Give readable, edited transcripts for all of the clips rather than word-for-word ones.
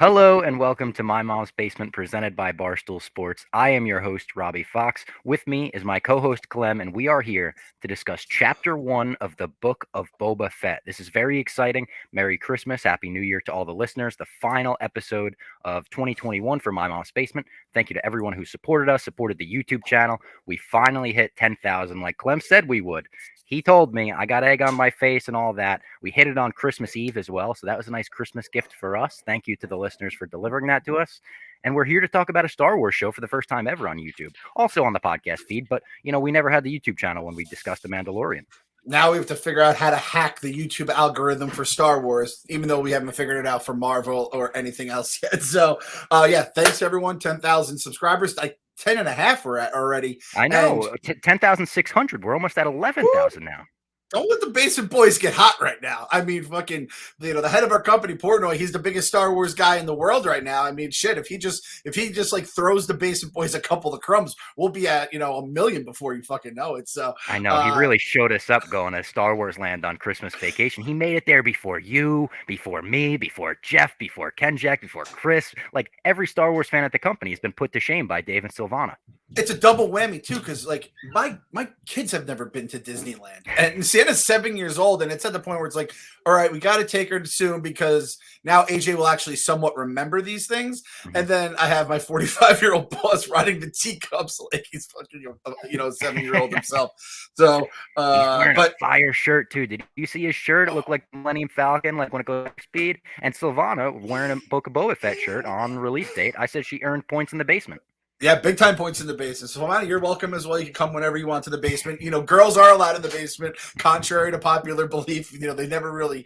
Hello and welcome to My Mom's Basement presented by Barstool Sports. I am your host, Robbie Fox. With me is my co host, Clem, and we are here to discuss Chapter 1 of the Book of Boba Fett. This is very exciting. Merry Christmas. Happy New Year to all the listeners. The final episode of 2021 for My Mom's Basement. Thank you to everyone who supported us, supported the YouTube channel. We finally hit 10,000 like Clem said we would. He told me I got egg on my face and all that. We hit it on Christmas Eve as well. So that was a nice Christmas gift for us. Thank you to the listeners for delivering that to us. And we're here to talk about a Star Wars show for the first time ever on YouTube. Also on the podcast feed. But, we never had the YouTube channel when we discussed The Mandalorian. Now we have to figure out how to hack the YouTube algorithm for Star Wars, even though we haven't figured it out for Marvel or anything else yet. So, thanks everyone. 10,000 subscribers. 10 and a half we're at already. I know. 10,600. We're almost at 11,000 now. Don't let the Basement Boys get hot right now. I mean, fucking, the head of our company, Portnoy, he's the biggest Star Wars guy in the world right now. I mean, shit, if he just like throws the Basement Boys a couple of crumbs, we'll be at, 1 million before you fucking know it. So I know he really showed us up going to Star Wars land on Christmas vacation. He made it there before you, before me, before Jeff, before Ken Jack, before Chris. Like every Star Wars fan at the company has been put to shame by Dave and Silvana. It's a double whammy too, because like my kids have never been to Disneyland, and Sienna's 7 years old, and it's at the point where it's like, all right, we got to take her soon because now AJ will actually somewhat remember these things. Mm-hmm. And then I have my 45-year-old boss riding the teakups like he's fucking 7-year-old himself. So, he's wearing a fire shirt too. Did you see his shirt? It looked like Millennium Falcon, like when it goes speed. And Silvana wearing a Book of Boba Fett shirt on release date. I said she earned points in the basement. Yeah, big time points in the basement. So, Amanda, you're welcome as well. You can come whenever you want to the basement. Girls are allowed in the basement, contrary to popular belief. That's never really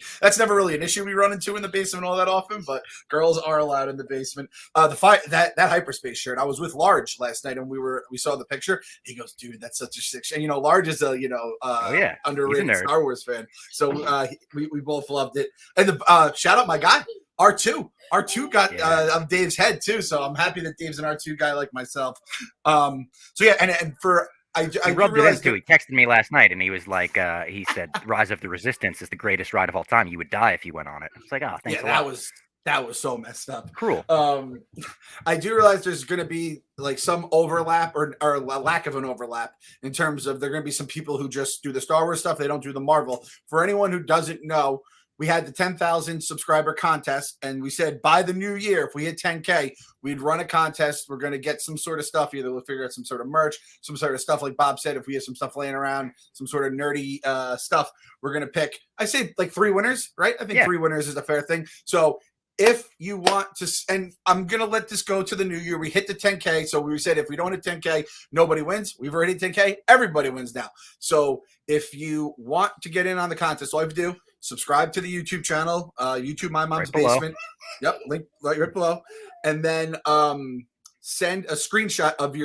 an issue we run into in the basement all that often, but girls are allowed in the basement. That hyperspace shirt. I was with Large last night and we saw the picture. He goes, dude, that's such a sick shirt. And Large is a underrated Star Wars fan. So we both loved it. And shout out my guy. R2 got on Dave's head too, so I'm happy that Dave's an R2 guy like myself. I rubbed it in too. He texted me last night and he was like, he said, "Rise of the Resistance is the greatest ride of all time. You would die if you went on it." It's like, oh, thanks. Yeah, that was so messed up. Cruel. I do realize there's going to be like some overlap or a lack of an overlap in terms of there are going to be some people who just do the Star Wars stuff. They don't do the Marvel. For anyone who doesn't know, we had the 10,000 subscriber contest, and we said by the new year, if we hit 10K, we'd run a contest. We're going to get some sort of stuff. Either we'll figure out some sort of merch, some sort of stuff like Bob said. If we have some stuff laying around, some sort of nerdy stuff, we're going to pick, I say like 3 winners, right? I think 3 winners is a fair thing. So if you want to, and I'm going to let this go to the new year. We hit the 10K. So we said if we don't hit 10K, nobody wins. We've already hit 10K. Everybody wins now. So if you want to get in on the contest, all you have to do, subscribe to the YouTube channel, YouTube My Mom's Basement. Yep, link right below. And then send a screenshot of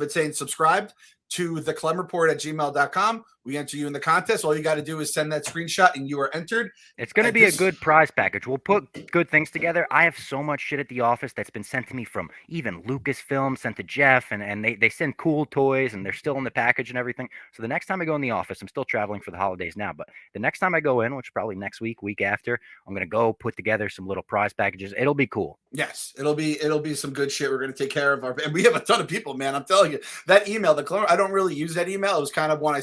it saying subscribed to theclemreport@gmail.com. We enter you in the contest. All you got to do is send that screenshot and you are entered. It's going to be a good prize package. We'll put good things together. I have so much shit at the office that's been sent to me from even Lucasfilm, sent to Jeff, and they send cool toys, and they're still in the package and everything. So the next time I go in the office, I'm still traveling for the holidays now, but the next time I go in, which is probably next week after, I'm going to go put together some little prize packages. It'll be cool. Yes, it'll be some good shit. We're going to take care of and we have a ton of people, man. I'm telling you, that email, I don't really use that email. It was kind of when I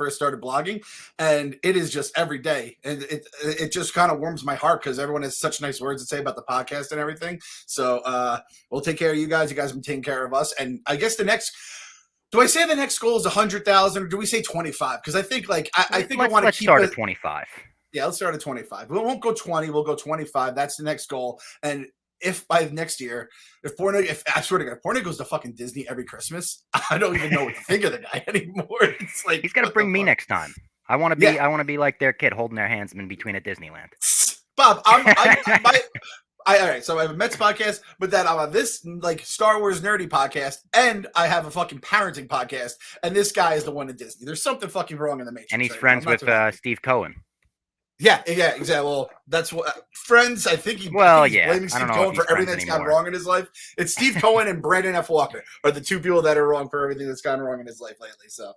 first started blogging, and it is just every day, and it just kind of warms my heart because everyone has such nice words to say about the podcast and everything. So we'll take care of you guys. You guys have been taking care of us, and I guess the next goal is 100,000, or do we say 25? Because I think I want to start at 25. Yeah, let's start at 25. We won't go 20. We'll go 25. That's the next goal. And if by next year, I swear to God, if Portnoy goes to fucking Disney every Christmas, I don't even know what to think of the guy anymore. It's like he's got to bring me next time. I want to be like their kid, holding their hands in between at Disneyland. Bob, all right. So I have a Mets podcast, but then I'm on this like Star Wars nerdy podcast, and I have a fucking parenting podcast, and this guy is the one at Disney. There's something fucking wrong in the Matrix. And he's friends with Steve Cohen. Yeah, exactly. Well, that's what Friends. I think he's blaming Steve Cohen for everything that's gone wrong in his life. It's Steve Cohen and Brandon F. Walker are the 2 people that are wrong for everything that's gone wrong in his life lately. So,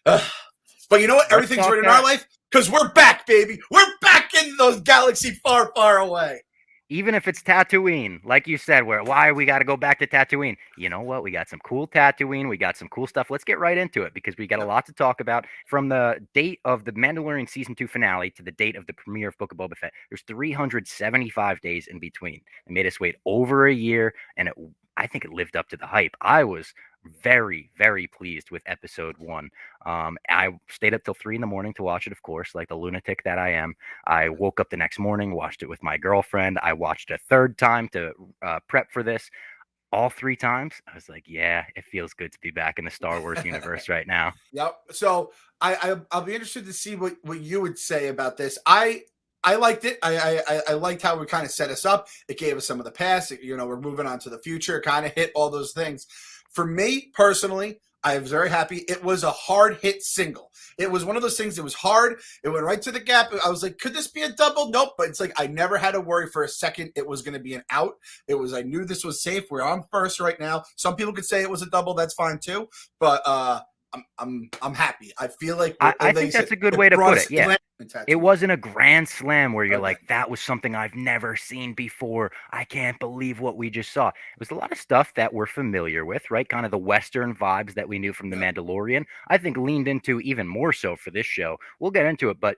but you know what? Everything's right in our life because we're back, baby. We're back in those galaxy far, far away. Even if it's Tatooine, like you said, why we got to go back to Tatooine? You know what? We got some cool Tatooine. We got some cool stuff. Let's get right into it because we got a Yep. lot to talk about. From the date of the Mandalorian season 2 finale to the date of the premiere of Book of Boba Fett, there's 375 days in between. It made us wait over a year, and I think it lived up to the hype. I was very, very pleased with episode 1. I stayed up till 3 in the morning to watch it, of course, like the lunatic that I am. I woke up the next morning, watched it with my girlfriend. I watched a third time to prep for this. All 3 times, I was like, yeah, it feels good to be back in the Star Wars universe right now. Yep. So I'll be interested to see what you would say about this. I liked it. I liked how it kind of set us up. It gave us some of the past. We're moving on to the future. Kind of hit all those things. For me personally, I was very happy. It was a hard hit single. It was one of those things that was hard. It went right to the gap. I was like, could this be a double? Nope. But it's like I never had to worry for a second it was going to be an out. I knew this was safe. We're on first right now. Some people could say it was a double. That's fine too. But I'm happy. I feel like I think that's a good way to put it. Yeah. It wasn't a grand slam where you're like, that was something I've never seen before. I can't believe what we just saw. It was a lot of stuff that we're familiar with, right? Kind of the Western vibes that we knew from The Mandalorian. I think leaned into even more so for this show. We'll get into it, but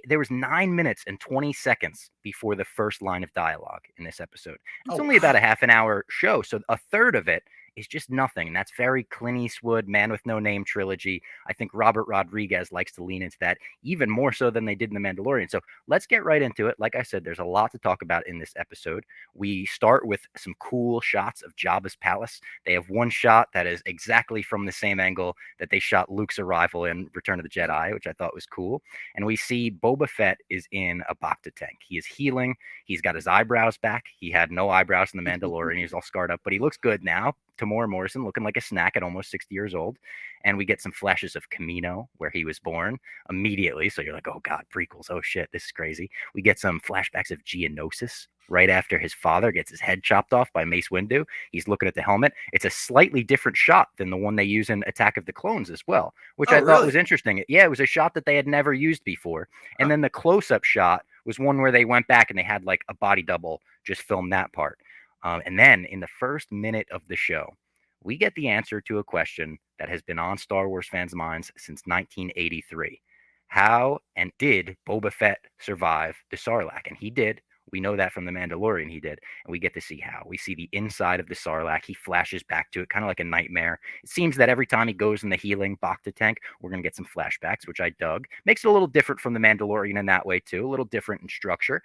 there was 9 minutes and 20 seconds before the first line of dialogue in this episode. It's only about a half an hour show, so a third of it is just nothing. And that's very Clint Eastwood, Man with No Name trilogy. I think Robert Rodriguez likes to lean into that even more so than they did in The Mandalorian. So let's get right into it. Like I said, there's a lot to talk about in this episode. We start with some cool shots of Jabba's palace. They have one shot that is exactly from the same angle that they shot Luke's arrival in Return of the Jedi, which I thought was cool. And we see Boba Fett is in a Bacta tank. He is healing. He's got his eyebrows back. He had no eyebrows in The Mandalorian. He's all scarred up, but he looks good now. Tamora Morrison looking like a snack at almost 60 years old. And we get some flashes of Camino, where he was born, immediately. So you're like, oh, God, prequels. Oh, shit, this is crazy. We get some flashbacks of Geonosis right after his father gets his head chopped off by Mace Windu. He's looking at the helmet. It's a slightly different shot than the one they use in Attack of the Clones as well, which I thought was interesting. Yeah, it was a shot that they had never used before. And then the close-up shot was one where they went back and they had like a body double just film that part. And then in the first minute of the show, we get the answer to a question that has been on Star Wars fans' minds since 1983. How and did Boba Fett survive the sarlacc? And he did. We know that from The Mandalorian he did. And we get to see how. We see the inside of the sarlacc. He flashes back to it, kind of like a nightmare. It seems that every time he goes in the healing Bacta tank, we're going to get some flashbacks, which I dug. Makes it a little different from The Mandalorian in that way, too. A little different in structure.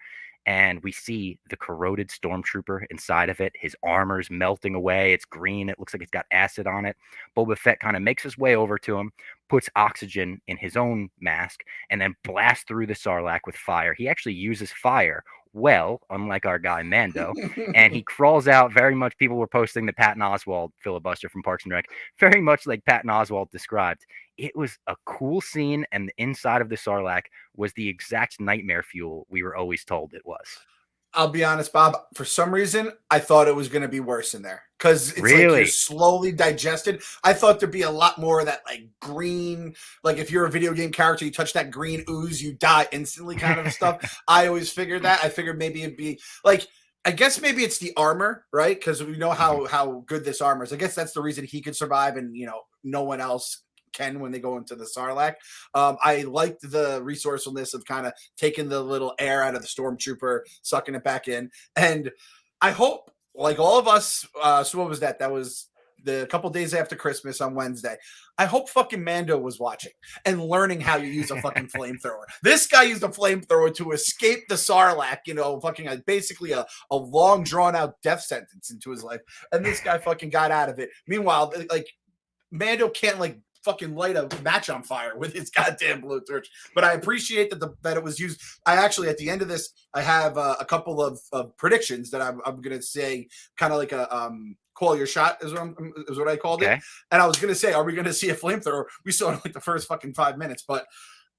And we see the corroded stormtrooper inside of it. His armor's melting away. It's green. It looks like it's got acid on it. Boba Fett kind of makes his way over to him, puts oxygen in his own mask, and then blasts through the sarlacc with fire. He actually uses fire well, unlike our guy Mando, and he crawls out very much. People were posting the Patton Oswalt filibuster from Parks and Rec, very much like Patton Oswalt described. It was a cool scene, and the inside of the sarlacc was the exact nightmare fuel we were always told it was. I'll be honest, Bob. For some reason, I thought it was going to be worse in there because it's like you're slowly digested. I thought there'd be a lot more of that, like green, like if you're a video game character, you touch that green ooze, you die instantly, kind of stuff. I always figured that. I figured maybe it'd be like, I guess maybe it's the armor, right? Because we know how good this armor is. I guess that's the reason he could survive, and no one else can when they go into the sarlacc. I liked the resourcefulness of kind of taking the little air out of the stormtrooper, sucking it back in. And I hope, like all of us, so what was that? That was the couple days after Christmas on Wednesday. I hope fucking Mando was watching and learning how you use a fucking flamethrower. This guy used a flamethrower to escape the sarlacc, fucking basically a long drawn out death sentence into his life. And this guy fucking got out of it. Meanwhile, like Mando can't fucking light a match on fire with his goddamn blowtorch. But I appreciate that it was used. I actually, at the end of this, I have a couple of predictions that I'm going to say, kind of like a call your shot is what I called it. And I was going to say, are we going to see a flamethrower? We saw it in like the first fucking 5 minutes. But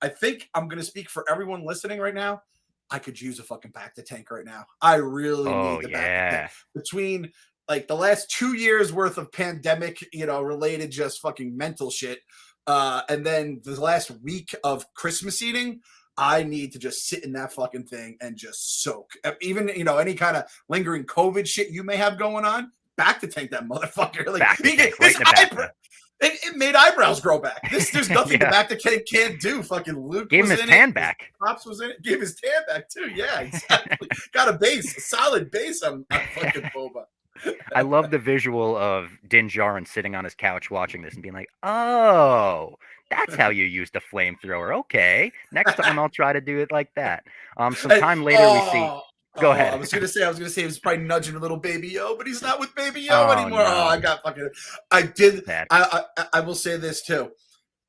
I think I'm going to speak for everyone listening right now. I could use a fucking Bacta tank right now. I really need the Bacta tank. Between like the last 2 years worth of pandemic, related just fucking mental shit. And then the last week of Christmas eating, I need to just sit in that fucking thing and just soak. Even, any kind of lingering COVID shit you may have going on, back to tank that motherfucker. Like, Back to tank, right in the back, man. It made eyebrows grow back. There's nothing the Yeah. back to tank can't do. Fucking Luke Gave him was his in tan it. back. Pops was in it. Gave his tan back too. Yeah, exactly. Got a solid base on fucking Boba. I love the visual of Din Djarin sitting on his couch watching this and being like, "Oh, that's how you use the flamethrower. Okay, next time I'll try to do it like that." Sometime later we see. Go Oh, ahead. I was gonna say he was probably nudging a little Baby Yo, but he's not with Baby Yo Oh anymore. Oh, I no, got fucking. I did. that. I will say this too.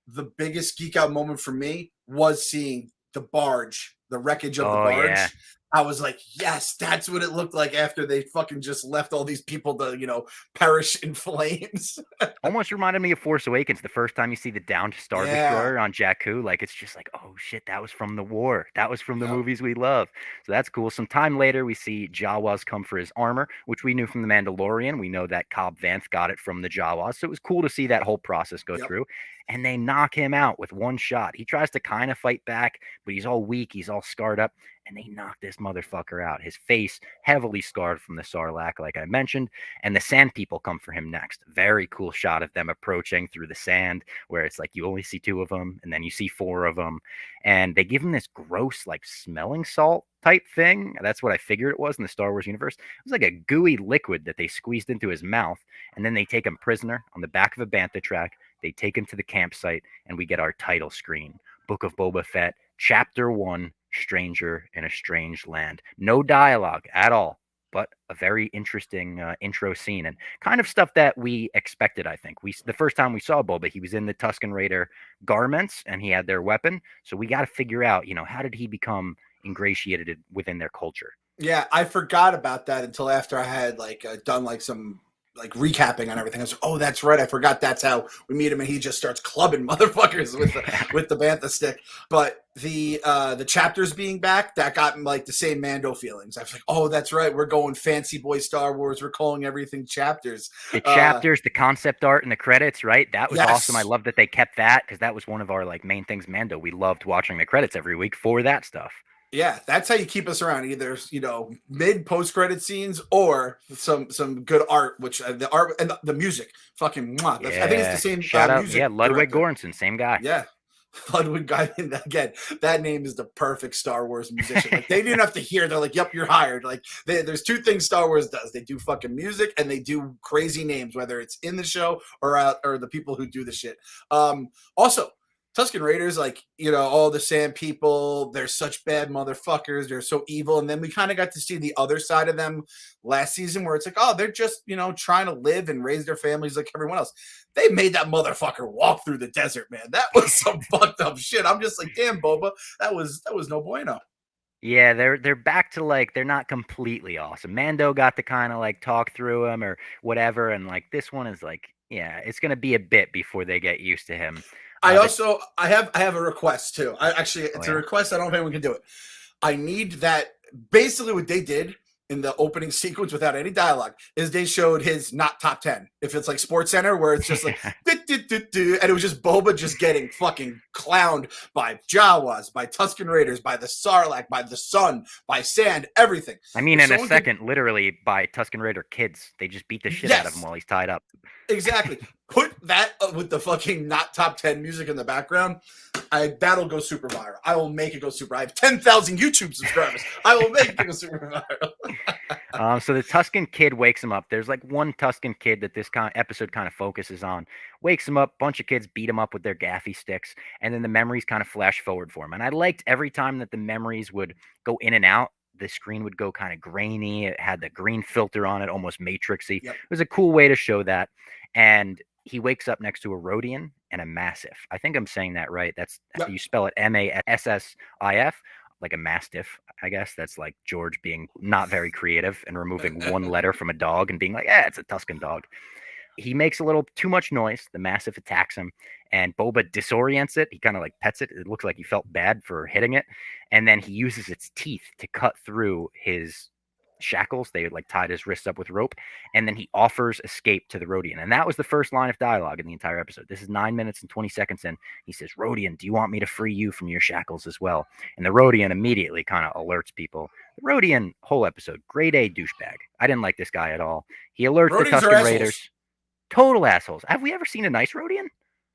The biggest geek out moment for me was seeing the barge, the wreckage of the Oh barge. yeah. I was like, yes, that's what it looked like after they fucking just left all these people to, perish in flames. Almost reminded me of Force Awakens. The first time you see the downed Star Yeah. Destroyer on Jakku, like it's just like, oh shit, that was from the war. That was from the Yep. movies we love. So that's cool. Some time later, we see Jawas come for his armor, which we knew from the Mandalorian. We know that Cobb Vanth got it from the Jawas, so it was cool to see that whole process go Yep. through. And they knock him out with one shot. He tries to kind of fight back, but he's all weak. He's all scarred up, and they knock this motherfucker out. His face heavily scarred from the sarlacc, like I mentioned. And the sand people come for him next. Very cool shot of them approaching through the sand, where it's like you only see two of them, and then you see four of them. And they give him this gross, like smelling salt type thing. That's what I figured it was in the Star Wars universe. It was like a gooey liquid that they squeezed into his mouth, and then they take him prisoner on the back of a bantha track. They take him to the campsite, and we get our title screen. Book of Boba Fett, Chapter 1, Stranger in a Strange Land. No dialogue at all, but a very interesting intro scene and kind of stuff that we expected. I think the first time we saw Boba, he was in the Tuscan Raider garments and he had their weapon. So we got to figure out, how did he become ingratiated within their culture? Yeah, I forgot about that until after I had done some recapping on everything. I was like, oh, that's right. I forgot that's how we meet him, and he just starts clubbing motherfuckers with the bantha stick. But the chapters being back, that got like the same Mando feelings. I was like, oh, that's right. We're going fancy boy Star Wars. We're calling everything chapters. The chapters, the concept art, and the credits, right? That was awesome. I Yes. love that they kept that because that was one of our like main things. Mando, we loved watching the credits every week for that stuff. Yeah, that's how you keep us around. Either mid post credit scenes or some good art, which the art and the music, fucking. Mwah. I think it's the Yeah. same Shout out. music Yeah. Ludwig director. Göransson, same guy. Yeah, Ludwig guy. Again, that name is the perfect Star Wars musician. Like, they didn't have to hear. They're like, "Yep, you're hired." Like, there's two things Star Wars does: they do fucking music and they do crazy names, whether it's in the show or the people who do the shit. Also, Tuscan Raiders, all the sand people, they're such bad motherfuckers. They're so evil. And then we kind of got to see the other side of them last season where it's like, oh, they're just, trying to live and raise their families like everyone else. They made that motherfucker walk through the desert, man. That was some fucked up shit. I'm just like, damn, Boba, that was no bueno. Yeah, they're back to like they're not completely awesome. Mando got to kind of like talk through him or whatever, and like this one is like, yeah, it's gonna be a bit before they get used to him. The I have a request too. Oh It's a yeah. request. I don't know if anyone can do it. I need that. Basically, what they did in the opening sequence without any dialogue is they showed his not top 10. If it's like Sports Center, where it's just like, and it was just Boba just getting fucking clowned by Jawas, by Tuscan Raiders, by the Sarlacc, by the sun, by sand, everything. I mean, If in a someone could, second, literally by Tuscan Raider kids, they just beat the shit out of him yes, while he's tied up. exactly. Put that with the fucking not top 10 music in the background. That'll go super viral. I will make it go super. I have 10,000 YouTube subscribers. I will make it go super viral. So the Tuscan kid wakes him up. There's like one Tuscan kid that this episode kind of focuses on. Wakes him up. Bunch of kids beat him up with their gaffy sticks, and then the memories kind of flash forward for him. And I liked every time that the memories would go in and out. The screen would go kind of grainy. It had the green filter on it, almost matrixy. Yep. It was a cool way to show that. And he wakes up next to a Rodian and a Mastiff. I think I'm saying that right. That's Yep. You spell it Massif, like a Mastiff. I guess that's like George being not very creative and removing one letter from a dog and being like, yeah, it's a Tuscan dog. He makes a little too much noise. The Mastiff attacks him, and Boba disorients it. He kind of like pets it. It looks like he felt bad for hitting it, and then he uses its teeth to cut through his shackles. They like tied his wrists up with rope, and then he offers escape to the Rodian. And that was the first line of dialogue in the entire episode. This is 9 minutes and 20 seconds in. He says, Rodian, do you want me to free you from your shackles as well? And the Rodian immediately kind of alerts people. The Rodian, whole episode, grade A douchebag. I didn't like this guy at all. He alerts the Rodians are Tuscan assholes. Raiders. Total assholes. Have we ever seen a nice Rodian?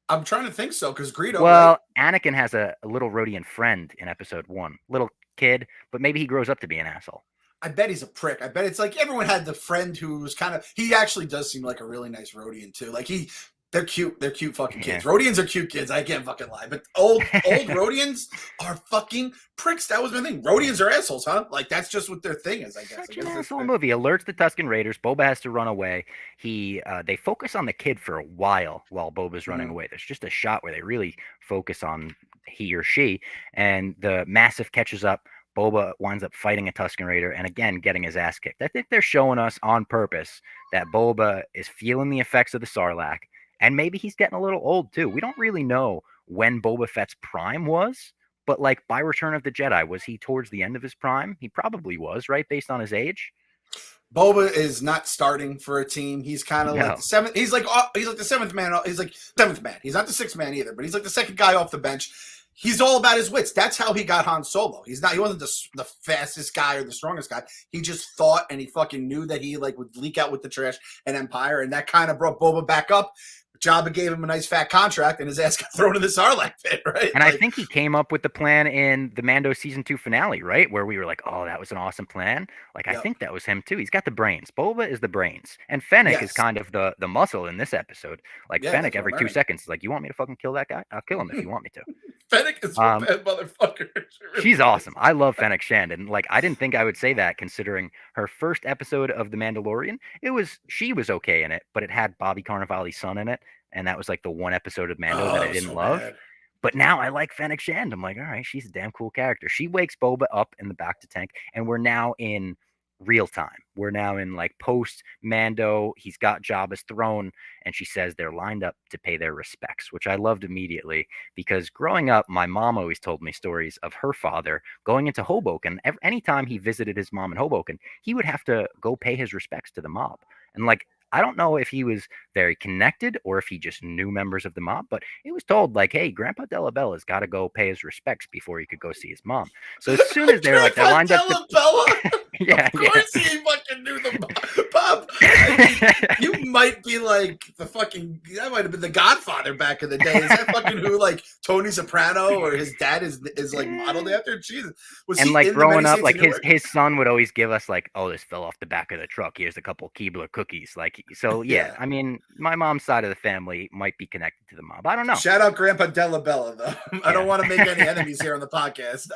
I'm trying to think so, because Greedo. Well, right? Anakin has a little Rodian friend in episode 1. Little kid, but maybe he grows up to be an asshole. I bet he's a prick. I bet it's like everyone had the friend who was kind of. He actually does seem like a really nice Rodian too. Like they're cute. They're cute fucking kids. Yeah. Rodians are cute kids. I can't fucking lie. But old Rodians are fucking pricks. That was my thing. Rodians are assholes, huh? Like that's just what their thing is. I guess. Such an asshole movie. Alerts the Tuscan Raiders. Boba has to run away. They focus on the kid for a while Boba's running away. There's just a shot where they really focus on he or she, and the massive catches up. Boba winds up fighting a Tuscan Raider and again getting his ass kicked. I think they're showing us on purpose that Boba is feeling the effects of the sarlacc, and maybe he's getting a little old too. We don't really know when Boba Fett's prime was, but like by Return of the Jedi, was he towards the end of his prime? He probably was, right, based on his age. Boba is not starting for a team. He's kind of like the seventh. He's like the seventh man. He's like seventh man. He's not the sixth man either, but he's like the second guy off the bench. He's all about his wits. That's how he got Han Solo. He wasn't the fastest guy or the strongest guy. He just thought, and he fucking knew that he like would leak out with the trash and Empire, and that kind of brought Boba back up. Jabba gave him a nice fat contract, and his ass got thrown in the Sarlacc pit, right? And I think he came up with the plan in the Mando season 2 finale, right? Where we were like, oh, that was an awesome plan. Like, I think that was him too. He's got the brains. Boba is the brains. And Fenick is kind of the muscle in this episode. Like, Fenick every 2 seconds is like, you want me to fucking kill that guy? I'll kill him if you want me to. Fenick is a bad motherfucker. She's awesome. I love Fennec Shand. And like, I didn't think I would say that considering her first episode of The Mandalorian. She was okay in it, but it had Bobby Cannavale's son in it. And that was like the one episode of Mando that I didn't love. Bad. But now I like Fennec Shand. I'm like, all right, she's a damn cool character. She wakes Boba up in the back to tank, and we're now in real time. We're now in like post Mando. He's got Jabba's throne, and she says they're lined up to pay their respects, which I loved immediately because growing up, my mom always told me stories of her father going into Hoboken. Anytime he visited his mom in Hoboken, he would have to go pay his respects to the mob. And like, I don't know if he was very connected or if he just knew members of the mob, but it was told like, hey, Grandpa Delabella's got to go pay his respects before he could go see his mom. So as soon as they're like, they're lined up. Yeah, of course he fucking knew the Bob. I mean, you might be like that might have been the Godfather back in the day. Is that fucking who like Tony Soprano or his dad is like modeled after? Jesus. And like growing up, like his son would always give us like, oh, this fell off the back of the truck. Here's a couple Keebler cookies. Like, so yeah. I mean, my mom's side of the family might be connected to the mob. I don't know. Shout out Grandpa Delabella though. I don't want to make any enemies here on the podcast.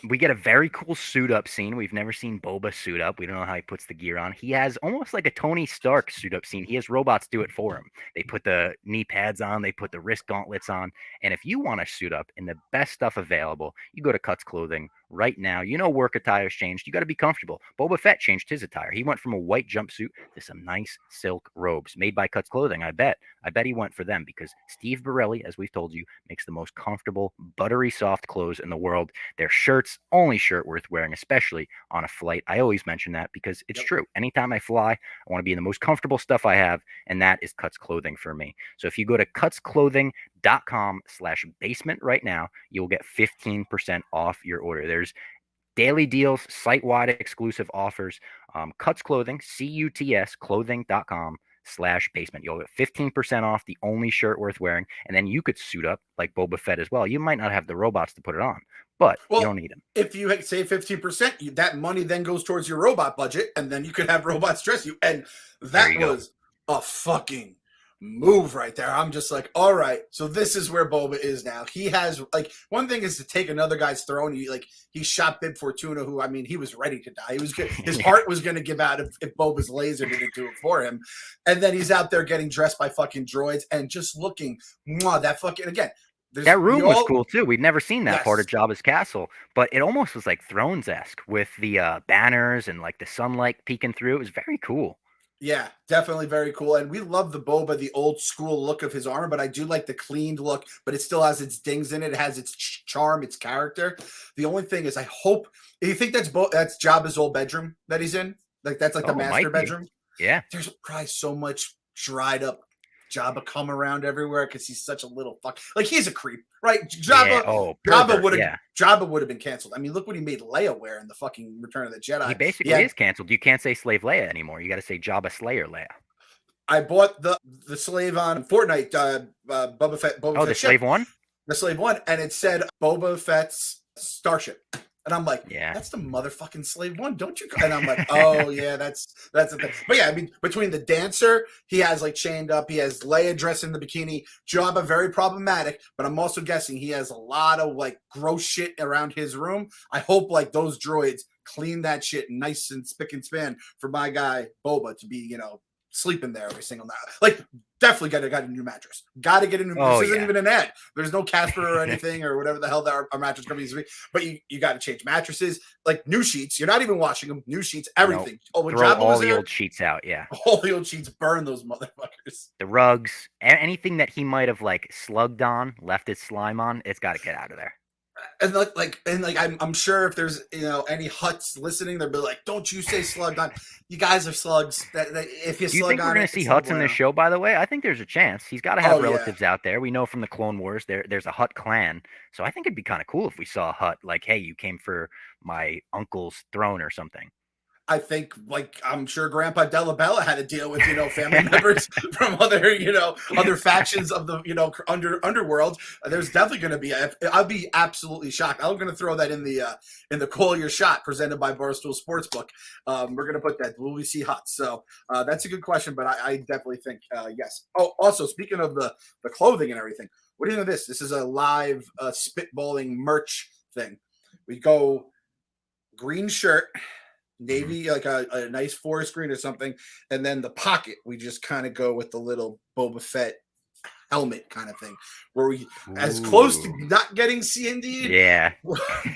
We get a very cool suit up scene. We've never seen Boba suit up. We don't know how he puts the gear on. He has almost like a Tony Stark suit up scene. He has robots do it for him. They put the knee pads on, they put the wrist gauntlets on. And if you want to suit up in the best stuff available, you go to Cuts Clothing right now. You know, work attire's changed. You got to be comfortable. Boba Fett changed his attire. He went from a white jumpsuit to some nice silk robes made by Cuts Clothing. I bet he went for them because Steve Borelli, as we've told you, makes the most comfortable, buttery soft clothes in the world. Their shirts, only shirt worth wearing, especially on a flight. I always mention that because it's true. Anytime I fly, I want to be in the most comfortable stuff I have, and that is Cuts Clothing for me. So if you go to cutsclothing.com/basement right now, you'll get 15% off your order. There's daily deals, site-wide exclusive offers. Cuts Clothing, CUTS clothing.com/basement. You'll get 15% off, the only shirt worth wearing, and then you could suit up like Boba Fett as well. You might not have the robots to put it on, but you don't need them. If you say 15%, that money then goes towards your robot budget, and then you could have robots dress you. And that was a fucking move right there. I'm just like, all right, so this is where Boba is now. He has like one thing is to take another guy's throne. He shot Bib Fortuna, who I mean, he was ready to die. He was good. His heart was going to give out if Boba's laser didn't do it for him. And then he's out there getting dressed by fucking droids and just looking. That fucking again. That room was cool too. We'd never seen that part of Jabba's castle, but it almost was like Thrones-esque with the banners and like the sunlight peeking through. It was very cool. Yeah, definitely very cool. And we love the Boba, the old school look of his armor, but I do like the cleaned look, but it still has its dings in it. It has its charm, its character. The only thing is, I hope, you think that's Jabba's old bedroom that he's in? Like, that's like the Oh, master might be. bedroom? Yeah. There's probably so much dried up Jabba come around everywhere because he's such a little fuck. Like, he's a creep, right? Yeah. Jabba, Oh, Jabba pervert. would have Yeah. Jabba would have been canceled. I mean, look what he made Leia wear in the fucking Return of the He Jedi. He basically had is canceled. You can't say Slave Leia anymore. You got to say Jabba Slayer Leia. I bought the slave on Fortnite, Boba Oh, the Fett ship, Slave one? the slave one, and it said Boba Fett's starship, and I'm like, Yeah. that's the motherfucking slave one, don't you? And I'm like, oh yeah, that's the thing. But yeah, I mean, between the dancer, he has like chained up, he has Leia dressed in the bikini, Jabba very problematic, but I'm also guessing he has a lot of like gross shit around his room. I hope like those droids clean that shit nice and spick and span for my guy Boba to be, sleeping there every single night. Like, definitely got a new mattress. Got to get a new. Oh, This isn't yeah. even an ad. There's no Casper or anything or whatever the hell that our mattress company is. But you got to change mattresses, like new sheets. You're not even washing them. New sheets, everything. No, Oh, when throw Jabba all was the there, old sheets out. Yeah. all the old sheets burn those motherfuckers. The rugs, anything that he might have like slugged on, left his slime on, it's got to get out of there. And I'm sure if there's any Huts listening, they'll be like, "Don't you say slugged on? You guys are slugs. That if you Do you slug think we're on going it, to see it's no Hutts in this bueno." show, by the way? I think there's a chance. He's got to have Oh yeah, relatives out there. We know from the Clone Wars there's a Hutt clan. So I think it'd be kind of cool if we saw a Hutt like, hey, you came for my uncle's throne or something. I think, like, I'm sure Grandpa Delabella had to deal with, family members from other factions of the, underworld. There's definitely going to be. I'll be absolutely shocked. I'm going to throw that in the Call Your Shot presented by Barstool Sportsbook. We're going to put that. Will we see Huts? So that's a good question, but I definitely think yes. Oh, also speaking of the clothing and everything, what do you think of this? This is a live spitballing merch thing. We go green shirt. Navy, like a nice forest green or something, and then the pocket we just kind of go with the little Boba Fett helmet kind of thing, where we as close to Ooh. not getting C&D, Yeah.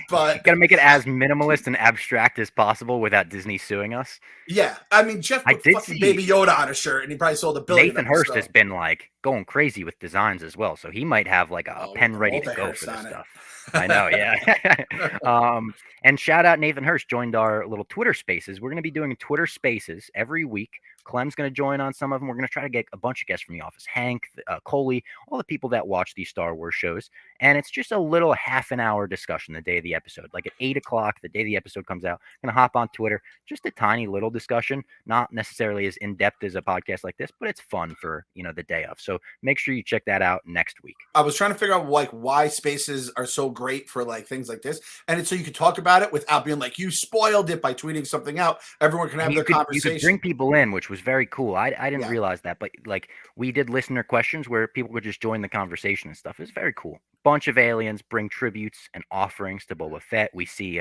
but Got to make it as minimalist and abstract as possible without Disney suing us. yeah, I mean Jeff I put did fucking see Baby Yoda on a shirt, and he probably sold a billion Nathan of them. Hurst So has been like going crazy with designs as well, so he might have like a with pen the ready to go for multi-Hurst this on it. stuff. I know, yeah. And shout out Nathan Hurst joined our little Twitter Spaces. We're going to be doing Twitter Spaces every week. Clem's going to join on some of them. We're going to try to get a bunch of guests from the office, Hank, Coley, all the people that watch these Star Wars shows. And it's just a little half an hour discussion the day of the episode, like at 8 o'clock, the day the episode comes out. I'm going to hop on Twitter, just a tiny little discussion, not necessarily as in depth as a podcast like this, but it's fun for the day of. So make sure you check that out next week. I was trying to figure out like why spaces are so great for like things like this, and it's so you can talk about it without being like you spoiled it by tweeting something out. Everyone can have And their you conversation. could bring people in, which was very cool. I didn't Yeah. realize that, but like we did listener questions where people could just join the conversation and stuff. It's very cool. Bunch of aliens bring tributes and offerings to Boba Fett. We see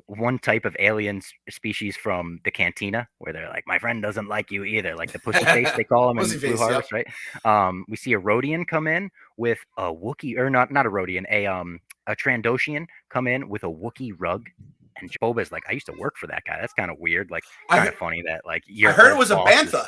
one type of alien species from the cantina where they're like, my friend doesn't like you either, like the pussy face they call him in Pussy Blue face, Harvest, right? We see a Rodian come in with a Wookiee, or not a Rodian, a Trandoshian come in with a Wookiee rug. And Boba's like, I used to work for that guy. That's kind of weird. Like, kind of funny that like I heard it was a bantha.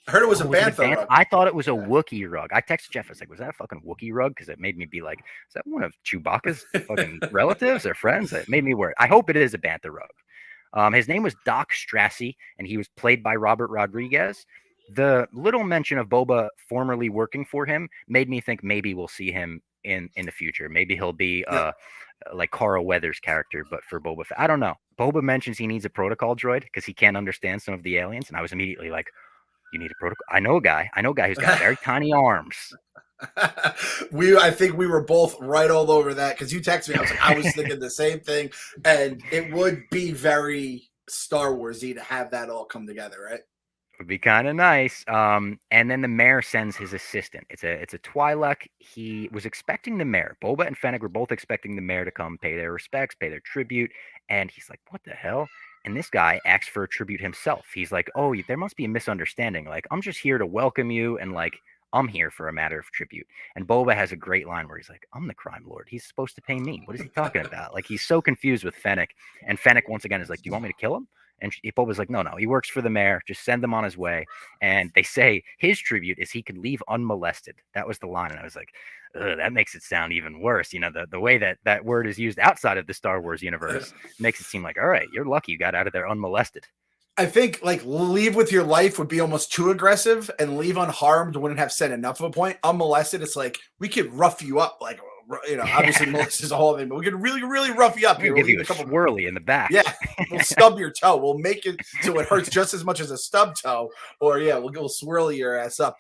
I heard it was a bantha rug. I thought it was a Wookiee rug. I texted Jeff. I was like, was that a fucking Wookiee rug? Because it made me be like, is that one of Chewbacca's fucking relatives or friends? It made me worried. I hope it is a bantha rug. His name was Doc Strassi, and he was played by Robert Rodriguez. The little mention of Boba formerly working for him made me think maybe we'll see him in the future. Maybe he'll be like Carl Weathers' character, but for Boba Fett. I don't know. Boba mentions he needs a protocol droid because he can't understand some of the aliens, and I was immediately like, you need a protocol. I know a guy who's got very tiny arms. I think we were both right all over that because you texted me. I was thinking the same thing, and it would be very Star Warsy to have that all come together, right? Would be kind of nice. And then the mayor sends his assistant. It's a Twi'lek. He was expecting the mayor. Boba and Fennec were both expecting the mayor to come pay their respects, pay their tribute. And he's like, what the hell? And this guy asks for a tribute himself. He's like, oh, there must be a misunderstanding. Like, I'm just here to welcome you, and like, I'm here for a matter of tribute. And Boba has a great line where he's like, I'm the crime lord. He's supposed to pay me. What is he talking about? Like, he's so confused with Fennec. And Fennec, once again, is like, do you want me to kill him? And Boba's like, no, he works for the mayor. Just send him on his way. And they say his tribute is he could leave unmolested. That was the line. And I was like, ugh, that makes it sound even worse. The way that word is used outside of the Star Wars universe makes it seem like, all right, you're lucky you got out of there unmolested. I think like leave with your life would be almost too aggressive, and leave unharmed wouldn't have said enough of a point. Unmolested, it's like we could rough you up, like obviously molest is a whole thing, but we could really, really rough you up here. We'll give you a couple swirly in the back. Yeah, we'll stub your toe. We'll make it so it hurts just as much as a stub toe, or we'll swirl your ass up.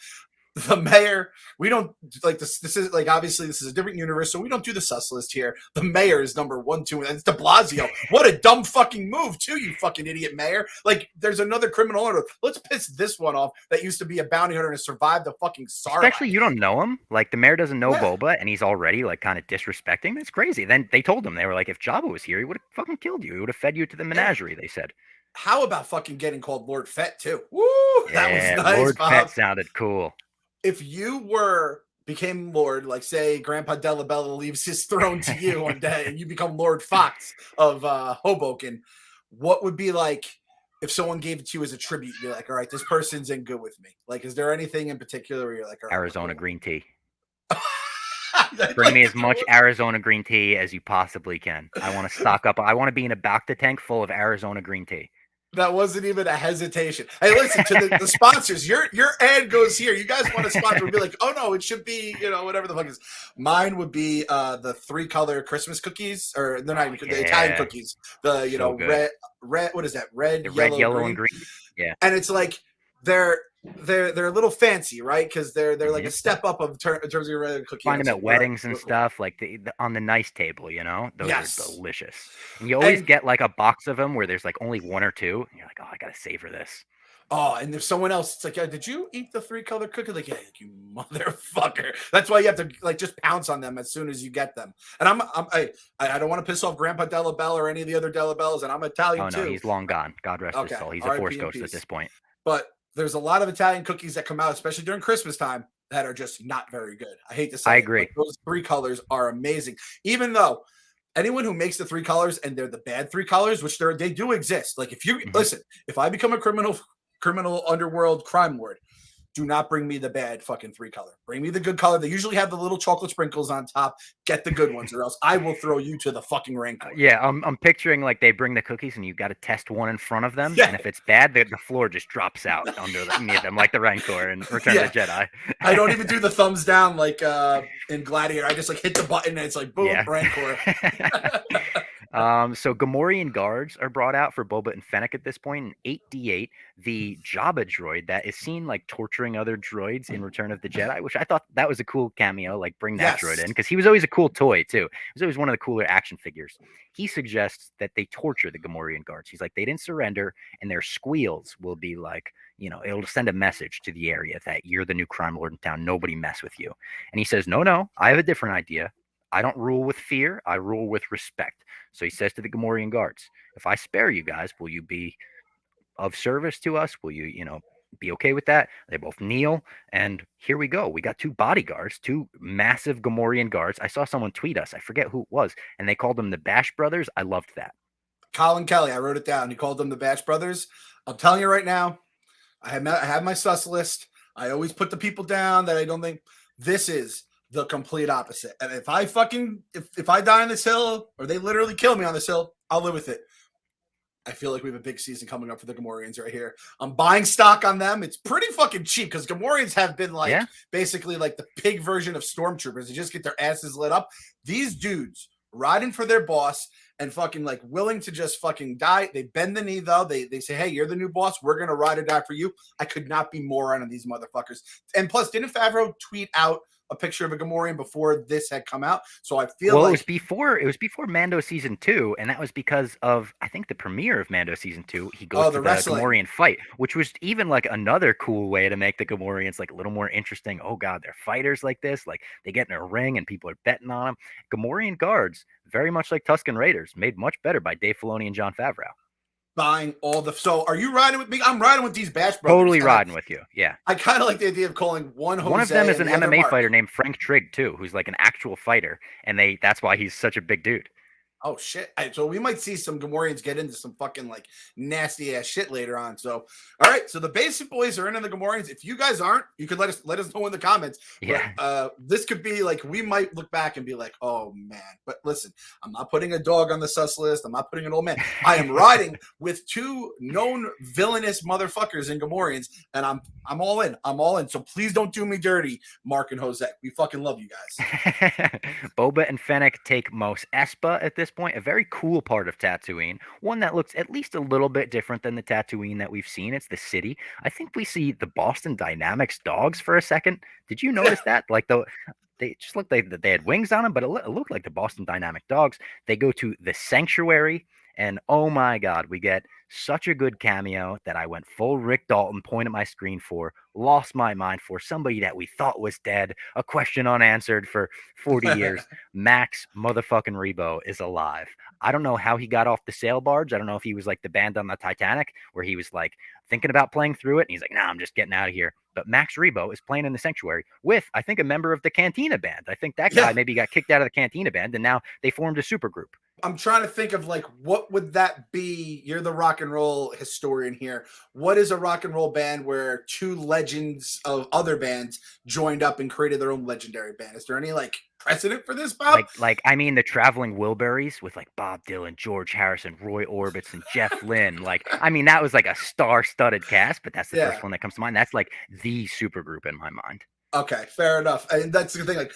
The mayor, we don't like this. This is like obviously this is a different universe, so we don't do the sus list here. The mayor is number 1, 2, and it's De Blasio. What a dumb fucking move, too, you fucking idiot mayor. Like, there's another criminal order. Let's piss this one off that used to be a bounty hunter and survived the fucking sarlacc. Especially you don't know him. Like the mayor doesn't know Boba, and he's already like kind of disrespecting. That's crazy. Then they told him, they were like, if Jabba was here, he would have fucking killed you. He would have fed you to the menagerie. They said. How about fucking getting called Lord Fett too? Woo! That was nice. Lord Fett sounded cool. If you became Lord, like say Grandpa Delabella leaves his throne to you one day and you become Lord Fox of Hoboken, what would be like if someone gave it to you as a tribute? You're like, all right, this person's in good with me. Like, is there anything in particular where you're like, all right, Arizona green tea? Bring me as much Arizona green tea as you possibly can. I want to stock up. I want to be in a Bacta tank full of Arizona green tea. That wasn't even a hesitation. Hey, listen to the sponsors. Your ad goes here. You guys want to sponsor? Would be like, oh no, it should be whatever the fuck is. Mine would be the 3-color Christmas cookies, or they're not the Italian cookies. The so red. What is that? Red, yellow, and green. Yeah, and it's like they're a little fancy, right? Because they're like a step up in terms of your regular cookie. Find them at weddings and stuff, like the on the nice table, those are delicious. And you always get like a box of them where there's like only 1 or 2, and you're like, oh, I gotta savor this. Oh, and there's someone else. It's like, did you eat the 3-color cookie? Like, yeah, you motherfucker. That's why you have to like just pounce on them as soon as you get them. And I don't want to piss off Grandpa Delabella or any of the other Delabellas, and I'm Italian too. Oh no, he's long gone. God rest his soul. He's a Force ghost at this point. But there's a lot of Italian cookies that come out, especially during Christmas time, that are just not very good. I hate to say I agree. But those 3 colors are amazing. Even though anyone who makes the 3 colors and they're the bad 3 colors, which they do exist. Like if you listen, if I become a criminal underworld crime lord, do not bring me the bad fucking 3-color. Bring me the good color. They usually have the little chocolate sprinkles on top. Get the good ones, or else I will throw you to the fucking rancor. Yeah, I'm picturing like they bring the cookies and you got to test one in front of them, and if it's bad, the floor just drops out under them, like the Rancor in Return of the Jedi. I don't even do the thumbs down like in Gladiator. I just like hit the button and it's like boom, Rancor. So Gamorian guards are brought out for Boba and Fennec at this point. In 8D8, the Jabba droid that is seen like torturing other droids in Return of the Jedi, which I thought that was a cool cameo, like bring that droid in, because he was always a cool toy too. He was always one of the cooler action figures. He suggests that they torture the Gamorrean guards. He's like, they didn't surrender, and their squeals will be like, it'll send a message to the area that you're the new crime lord in town. Nobody mess with you. And he says, no, I have a different idea. I don't rule with fear. I rule with respect. So he says to the Gamorrean guards, if I spare you guys, will you be of service to us? Will you, be okay with that? They both kneel, and here we go. We got 2 bodyguards, 2 massive Gamorrean guards. I saw someone tweet us. I forget who it was, and they called them the Bash Brothers. I loved that. Colin Kelly, I wrote it down. He called them the Bash Brothers. I'm telling you right now, I have my sus list. I always put the people down that I don't think. This is the complete opposite. And if I die on this hill, or they literally kill me on this hill, I'll live with it. I feel like we have a big season coming up for the Gamorreans right here. I'm buying stock on them. It's pretty fucking cheap because Gamorreans have been like basically like the pig version of stormtroopers. They just get their asses lit up. These dudes riding for their boss and fucking like willing to just fucking die. They bend the knee though. They say, hey, you're the new boss. We're going to ride or die for you. I could not be more on these motherfuckers. And plus, didn't Favreau tweet out a picture of a Gamorrean before this had come out? So I feel it was before Mando season 2, and that was because of, I think, the premiere of Mando season 2. He goes to the Gamorrean fight, which was even like another cool way to make the Gamorreans like a little more interesting. Oh god, they're fighters like this, like they get in a ring and people are betting on them. Gamorrean guards, very much like Tuscan Raiders, made much better by Dave Filoni and Jon Favreau. Buying all the. So are you riding with me? I'm riding with these Bash Brothers. Totally riding with you. Yeah. I kind of like the idea of calling one of them is an MMA fighter named Frank Trigg too, who's like an actual fighter, and that's why he's such a big dude. Oh shit! So we might see some Gamorians get into some fucking like nasty ass shit later on. So, all right. So the basic boys are into the Gamorians. If you guys aren't, you could let us know in the comments. But Yeah. this could be like we might look back and be like, oh man. But listen, I'm not putting a dog on the sus list. I'm not putting an old man. I am riding with two known villainous motherfuckers in Gamorians, and I'm all in. I'm all in. So please don't do me dirty, Mark and Jose. We fucking love you guys. Boba and Fennec take Mos Espa at this point, a very cool part of Tatooine, one that looks at least a little bit different than the Tatooine that we've seen. It's the city. I think we see the Boston Dynamics dogs for a second. Did you notice that? Like they just looked like they had wings on them, but it looked like the Boston Dynamic dogs. They go to the sanctuary, and oh my God, we get such a good cameo that I went full Rick Dalton, point at my screen for, lost my mind for, somebody that we thought was dead, a question unanswered for 40 years. Max motherfucking Rebo is alive. I don't know how he got off the sail barge. I don't know if he was like the band on the Titanic where he was like thinking about playing through it. And he's like, nah, I'm just getting out of here. But Max Rebo is playing in the sanctuary with, I think, a member of the Cantina band. I think that guy maybe got kicked out of the Cantina band and now they formed a super group. I'm trying to think of like what would that be? You're the rock and roll historian here. What is a rock and roll band where two legends of other bands joined up and created their own legendary band? Is there any like precedent for this, Bob? Like I mean the Traveling Wilburys with like Bob Dylan, George Harrison, Roy Orbison, and Jeff Lynne. Like I mean that was like a star-studded cast, but that's the first one that comes to mind. That's like the super group in my mind. Okay, fair enough. And that's the thing. Like,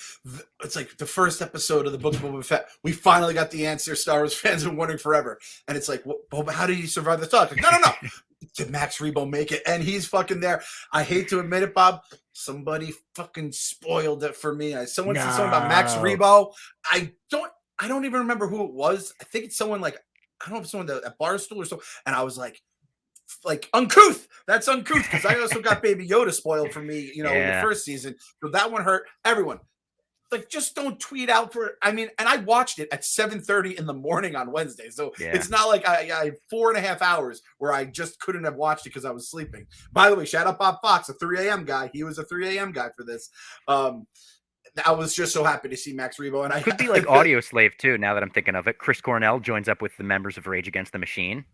it's like the first episode of the Book of Boba Fett. We finally got the answer. Star Wars fans have been wondering forever. And it's like, Boba, how did he survive the talk? Like, no. Did Max Rebo make it? And he's fucking there. I hate to admit it, Bob. Somebody fucking spoiled it for me. Someone said something about Max Rebo. I don't even remember who it was. I think it's someone like, I don't know if it's someone at Barstool or so. And I was like uncouth. That's uncouth because I also got Baby Yoda spoiled for me, in the first season. So that one hurt everyone. Like, just don't tweet out for. I mean, and I watched it at 7:30 in the morning on Wednesday, so it's not like I had 4.5 hours where I just couldn't have watched it because I was sleeping. By the way, shout out Bob Fox, a 3 a.m. guy. He was a 3 a.m. guy for this. I was just so happy to see Max Rebo, and I could be like audio slave too. Now that I'm thinking of it, Chris Cornell joins up with the members of Rage Against the Machine.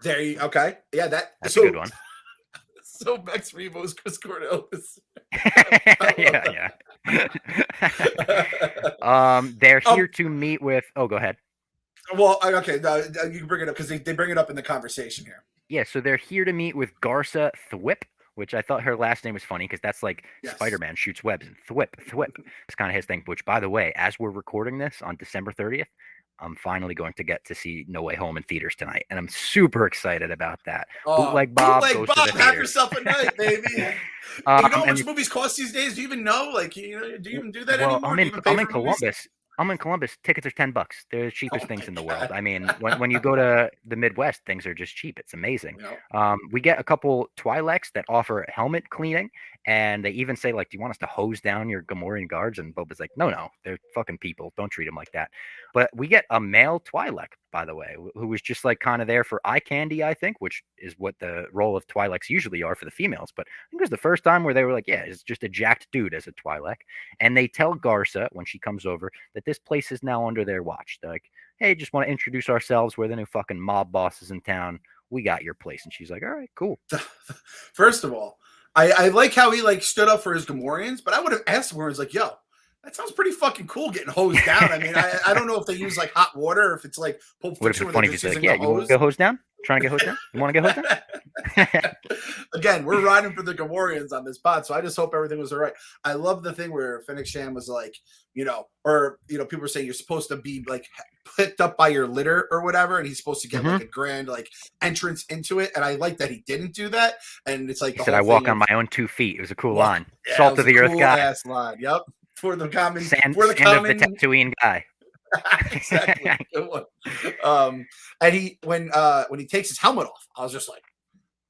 There you okay. Yeah, that's a good one. So Max Rebo's Chris Cornell. yeah. They're here to meet with. Oh, go ahead. Well, okay, you can bring it up because they bring it up in the conversation here. Yeah, so they're here to meet with Garsa Fwip, which I thought her last name was funny because that's like Spider-Man shoots webs and Thwip. It's kind of his thing. Which, by the way, as we're recording this on December 30th. I'm finally going to get to see No Way Home in theaters tonight, and I'm super excited about that. Bootleg Bob goes to the theaters. Have yourself a night, baby. You know how much movies cost these days? Do you even know? Like, do you even do that anymore? I'm in Columbus. Movies? I'm in Columbus. Tickets are $10. They're the cheapest things in the world. I mean, when you go to the Midwest, things are just cheap. It's amazing. We get a couple Twi'leks that offer helmet cleaning, and they even say, like, do you want us to hose down your Gamorrean guards? And Boba's like, no, they're fucking people. Don't treat them like that. But we get a male Twi'lek, by the way, who was just like kind of there for eye candy, I think, which is what the role of Twi'leks usually are for the females. But I think it was the first time where they were like, yeah, it's just a jacked dude as a Twi'lek. And they tell Garsa when she comes over that this place is now under their watch. They're like, hey, just want to introduce ourselves. We're the new fucking mob bosses in town. We got your place. And she's like, all right, cool. First of all, I like how he like stood up for his Gamorreans, but I would have asked him where he's like, yo, that sounds pretty fucking cool getting hosed down. I mean, I don't know if they use like hot water or if it's like Pulp Fiction. What if it's funny if he's like, yeah, you want to get hosed down? Trying to get hosed down? You want to get hosed down? Again, we're riding for the Gamorreans on this pod, so I just hope everything was all right. I love the thing where Fennec Shand was like, people were saying you're supposed to be like picked up by your litter or whatever, and he's supposed to get like a grand like entrance into it. And I like that he didn't do that. And it's like he said, I walk on my own 2 feet. It was a cool line. Salt of the earth guy. Ass line. Yep. For the common sand of the Tatooine guy. Exactly. Good one. And when he takes his helmet off, I was just like,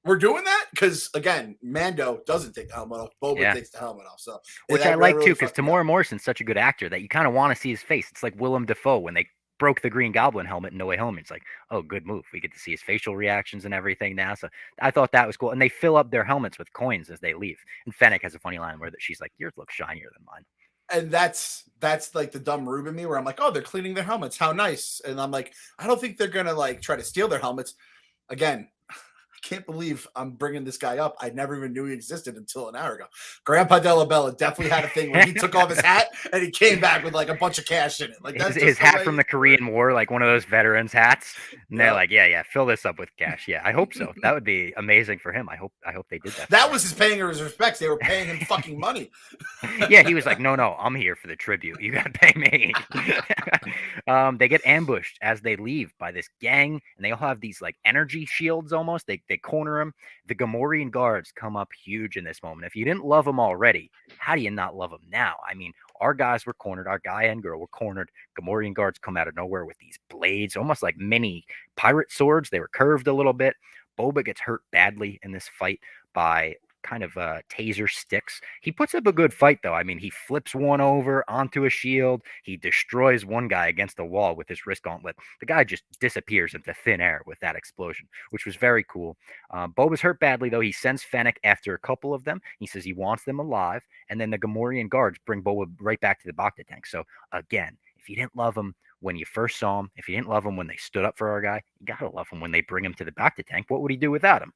we're doing that? Because again, Mando doesn't take the helmet off. Boba takes the helmet off. So which I like too, because Tamora Morrison's such a good actor that you kind of want to see his face. It's like Willem Dafoe when they broke the Green Goblin helmet in No Way Home. It's like, oh, good move. We get to see his facial reactions and everything now. So I thought that was cool. And they fill up their helmets with coins as they leave. And Fennec has a funny line where she's like, yours looks shinier than mine. and that's like the dumb Rube in me where I'm like, oh, they're cleaning their helmets. How nice. And I'm like, I don't think they're going to like try to steal their helmets. Again, I can't believe I'm bringing this guy up. I never even knew he existed until an hour ago. Grandpa Delabella definitely had a thing where he took off his hat and he came back with like a bunch of cash in it. Like that's his hat from the Korean War, like one of those veterans hats. And they're like, yeah, fill this up with cash. Yeah, I hope so. That would be amazing for him. I hope they did that. That was his paying his respects. They were paying him fucking money. Yeah, he was like, no, I'm here for the tribute. You gotta pay me. They get ambushed as they leave by this gang, and they all have these like energy shields almost. They corner him. The Gamorian guards come up huge in this moment. If you didn't love them already, how do you not love them now? I mean, our guys were cornered. Our guy and girl were cornered. Gamorrean guards come out of nowhere with these blades, almost like mini pirate swords. They were curved a little bit. Boba gets hurt badly in this fight by kind of taser sticks. He puts up a good fight, though. I mean, he flips one over onto a shield. He destroys one guy against the wall with his wrist gauntlet. The guy just disappears into thin air with that explosion, which was very cool. Boba's hurt badly, though. He sends Fenick after a couple of them. He says he wants them alive. And then the Gamorrean guards bring Boba right back to the Bacta tank. So, again, if you didn't love him when you first saw him, if you didn't love him when they stood up for our guy, you got to love him when they bring him to the Bacta tank. What would he do without him?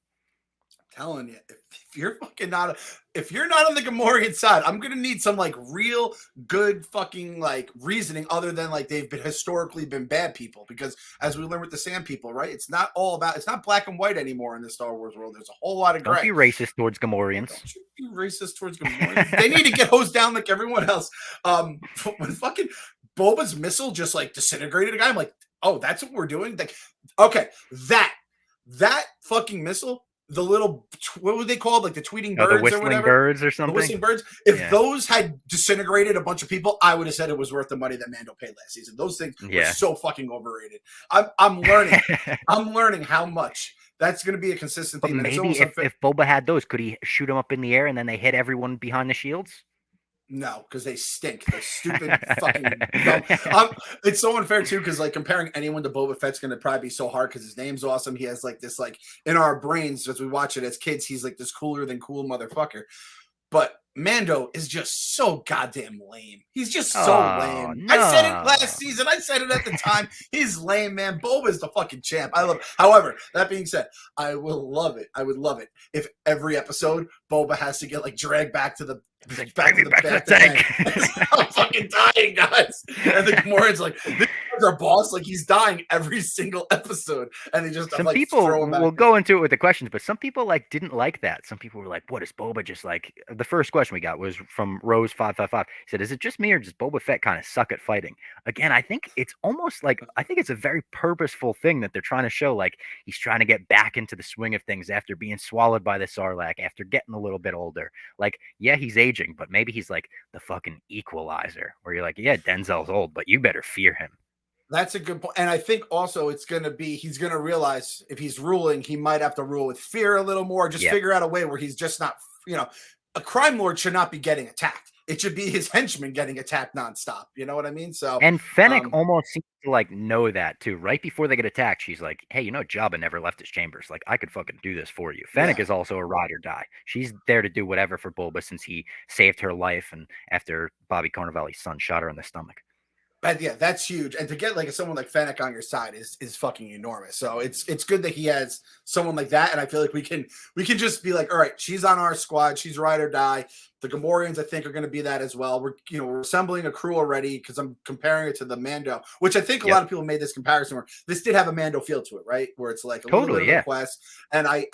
Telling you, if you're fucking not, if you're not on the Gamorrean side, I'm gonna need some like real good fucking like reasoning other than like they've been historically been bad people. Because as we learned with the Sand People, right? It's not all about, it's not black and white anymore in the Star Wars world. There's a whole lot of gray. Don't be racist towards Gamorreans. Don't you be racist towards Gamorreans. They need to get hosed down like everyone else. When fucking Boba's missile just like disintegrated a guy, I'm like, oh, that's what we're doing. Like, okay, that fucking missile. The little, what were they called? Like the tweeting birds the whistling or whatever? birds or something? The whistling birds. If those had disintegrated a bunch of people, I would have said it was worth the money that Mando paid last season. Those things were so fucking overrated. I'm learning. I'm learning how much that's going to be a consistent theme. But maybe if Boba had those, could he shoot them up in the air and then they hit everyone behind the shields? No, because they stink. They're stupid fucking dumb. It's so unfair too, because like comparing anyone to Boba Fett's going to probably be so hard because his name's awesome. He has like this, like in our brains as we watch it as kids, he's like this cooler than cool motherfucker. But Mando is just so goddamn lame. He's just so lame. No. I said it last season. I said it at the time. He's lame, man. Boba is the fucking champ. I love it. However, that being said, I will love it. I would love it if every episode Boba has to get like dragged back to the back to the tank. I'm fucking dying, guys. And the Gamorrean's like, this is our boss. Like he's dying every single episode, and they just some like, people will go into it with the questions, but some people like didn't like that. Some people were like, "What is Boba just like?" The first question we got was from Rose555. He said, "Is it just me or does Boba Fett kind of suck at fighting?" Again, I think it's almost like it's a very purposeful thing that they're trying to show. Like he's trying to get back into the swing of things after being swallowed by the sarlacc, after getting a little bit older. Like, yeah, he's aging, but maybe he's like the fucking equalizer, where you're like, yeah, Denzel's old, but you better fear him. That's a good point. And I think also it's going to be, he's going to realize if he's ruling, he might have to rule with fear a little more, just figure out a way where he's just not, a crime lord should not be getting attacked. It should be his henchmen getting attacked nonstop. You know what I mean? So, and Fennec almost seems to like know that too. Right before they get attacked, she's like, "Hey, Jabba never left his chambers. Like, I could fucking do this for you." Fennec is also a ride or die. She's there to do whatever for Boba since he saved her life, and after Bobby Cannavale's son shot her in the stomach. But yeah, that's huge. And to get like someone like Fennec on your side is fucking enormous. So it's good that he has someone like that. And I feel like we can just be like, all right, she's on our squad. She's ride or die. The Gamorreans, I think, are going to be that as well. We're assembling a crew already because I'm comparing it to the Mando, which I think a lot of people made this comparison where this did have a Mando feel to it, right? Where it's like a little bit of a quest. And I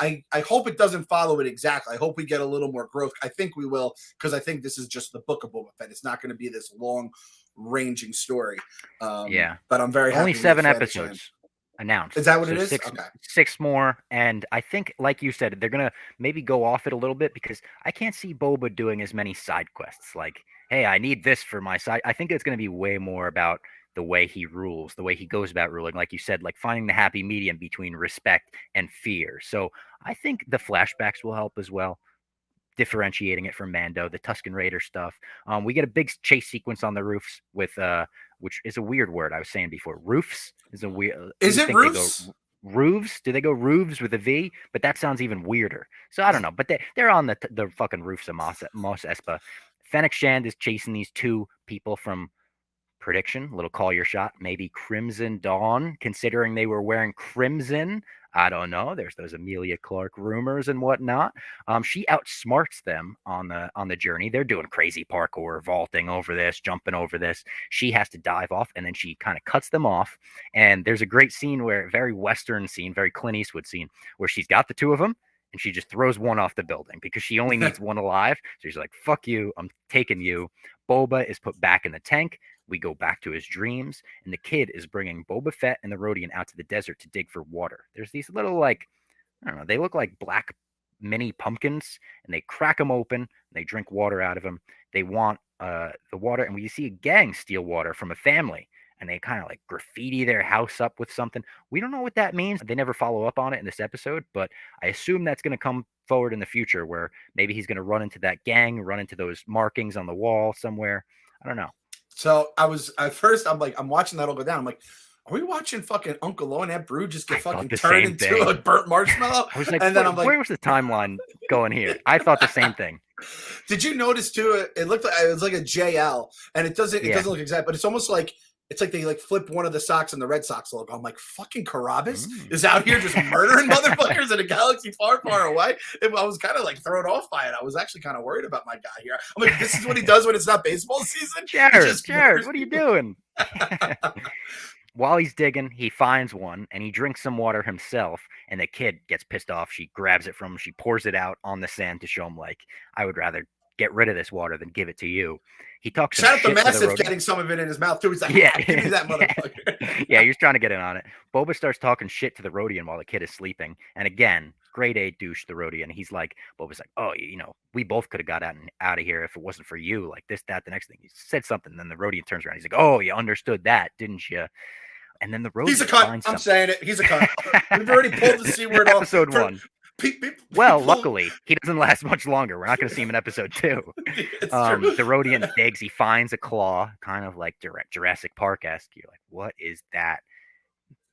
hope it doesn't follow it exactly. I hope we get a little more growth. I think we will, because I think this is just the book of Boba Fett. It's not going to be this long ranging story. But I'm very happy. Only 7 episodes announced. Is that what it is? Okay. 6 more. And I think, like you said, they're going to maybe go off it a little bit because I can't see Boba doing as many side quests. Like, hey, I need this for my side. I think it's going to be way more about the way he rules, the way he goes about ruling. Like you said, like finding the happy medium between respect and fear. So I think the flashbacks will help as well, differentiating it from Mando, the Tuscan Raider stuff. We get a big chase sequence on the roofs with which is a weird word I was saying before. Roofs is a weird. Is it roofs? Roofs? Do they go roofs with a V? But that sounds even weirder. So I don't know. But they're on the fucking roofs of Mos Espa. Fennec Shand is chasing these two people from prediction, little call your shot, maybe Crimson Dawn, considering they were wearing crimson. I don't know. There's those Amelia Clark rumors and whatnot. She outsmarts them on the journey. They're doing crazy parkour, vaulting over this, jumping over this. She has to dive off, and then she kind of cuts them off. And there's a great scene where, very Western scene, very Clint Eastwood scene, where she's got the two of them, and she just throws one off the building because she only needs one alive. So she's like, "Fuck you, I'm taking you." Boba is put back in the tank. We go back to his dreams, and the kid is bringing Boba Fett and the Rodian out to the desert to dig for water. There's these little, like, I don't know, they look like black mini pumpkins, and they crack them open, and they drink water out of them. They want the water, and we see a gang steal water from a family, and they kind of like graffiti their house up with something. We don't know what that means. They never follow up on it in this episode, but I assume that's going to come forward in the future where maybe he's going to run into that gang, run into those markings on the wall somewhere. I don't know. So I was at first, I'm like, I'm watching that all go down. I'm like, are we watching fucking Uncle Lo and Aunt Brew just get fucking turned into a burnt marshmallow? I was like, and then I'm like, where was the timeline going here? I thought the same thing. Did you notice too? It looked like it was like a JL, and it doesn't look exact, but it's almost like it's like they like flip one of the socks in the Red Sox logo. I'm like, fucking Carabas is out here just murdering motherfuckers in a galaxy far, far away. I was kind of like thrown off by it. I was actually kind of worried about my guy here. I'm like, this is what he does when it's not baseball season. Jared, what are you doing? While he's digging, he finds one and he drinks some water himself. And the kid gets pissed off. She grabs it from him. She pours it out on the sand to show him, like, I would rather get rid of this water than give it to you. He talks. Shout out to Massive getting some of it in his mouth too. He's like, yeah, give me that motherfucker. Yeah, he's trying to get in on it. Boba starts talking shit to the Rodian while the kid is sleeping. And again, grade A douche, the Rodian. He's like, Boba's like, oh, you know, we both could have got out of here if it wasn't for you. Like this, that, the next thing. He said something. Then the Rodian turns around. He's like, oh, you understood that, didn't you? And then the Rodian. He's a cunt. I'm saying it. He's a cunt. We've already pulled the C word off. Episode 1. Well, luckily, he doesn't last much longer. We're not going to see him in episode 2. The Rodian digs. He finds a claw, kind of like Jurassic Park-esque. You're like, what is that?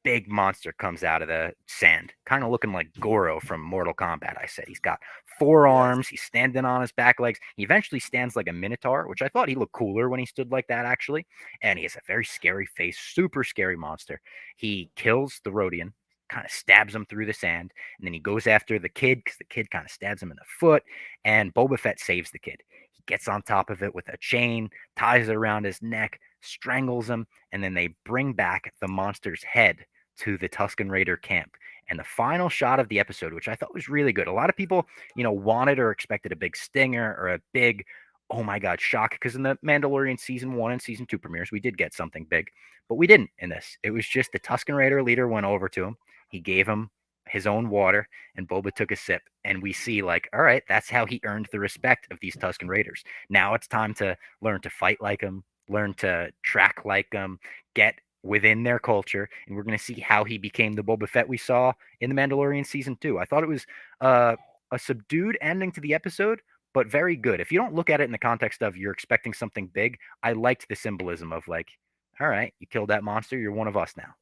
Big monster comes out of the sand, kind of looking like Goro from Mortal Kombat. I said he's got 4 arms. He's standing on his back legs. He eventually stands like a minotaur, which I thought he looked cooler when he stood like that, actually. And he has a very scary face, super scary monster. He kills the Rodian, kind of stabs him through the sand, and then he goes after the kid because the kid kind of stabs him in the foot, and Boba Fett saves the kid. He gets on top of it with a chain, ties it around his neck, strangles him, and then they bring back the monster's head to the Tuscan Raider camp. And the final shot of the episode, which I thought was really good. A lot of people, wanted or expected a big stinger or a big, oh my God, shock. Because in the Mandalorian season 1 and season 2 premieres, we did get something big, but we didn't in this. It was just the Tuscan Raider leader went over to him. He gave him his own water, and Boba took a sip. And we see, like, all right, that's how he earned the respect of these Tuscan Raiders. Now it's time to learn to fight like them, learn to track like them, get within their culture, and we're going to see how he became the Boba Fett we saw in the Mandalorian season 2. I thought it was a subdued ending to the episode, but very good. If you don't look at it in the context of you're expecting something big, I liked the symbolism of, like, all right, you killed that monster, you're one of us now.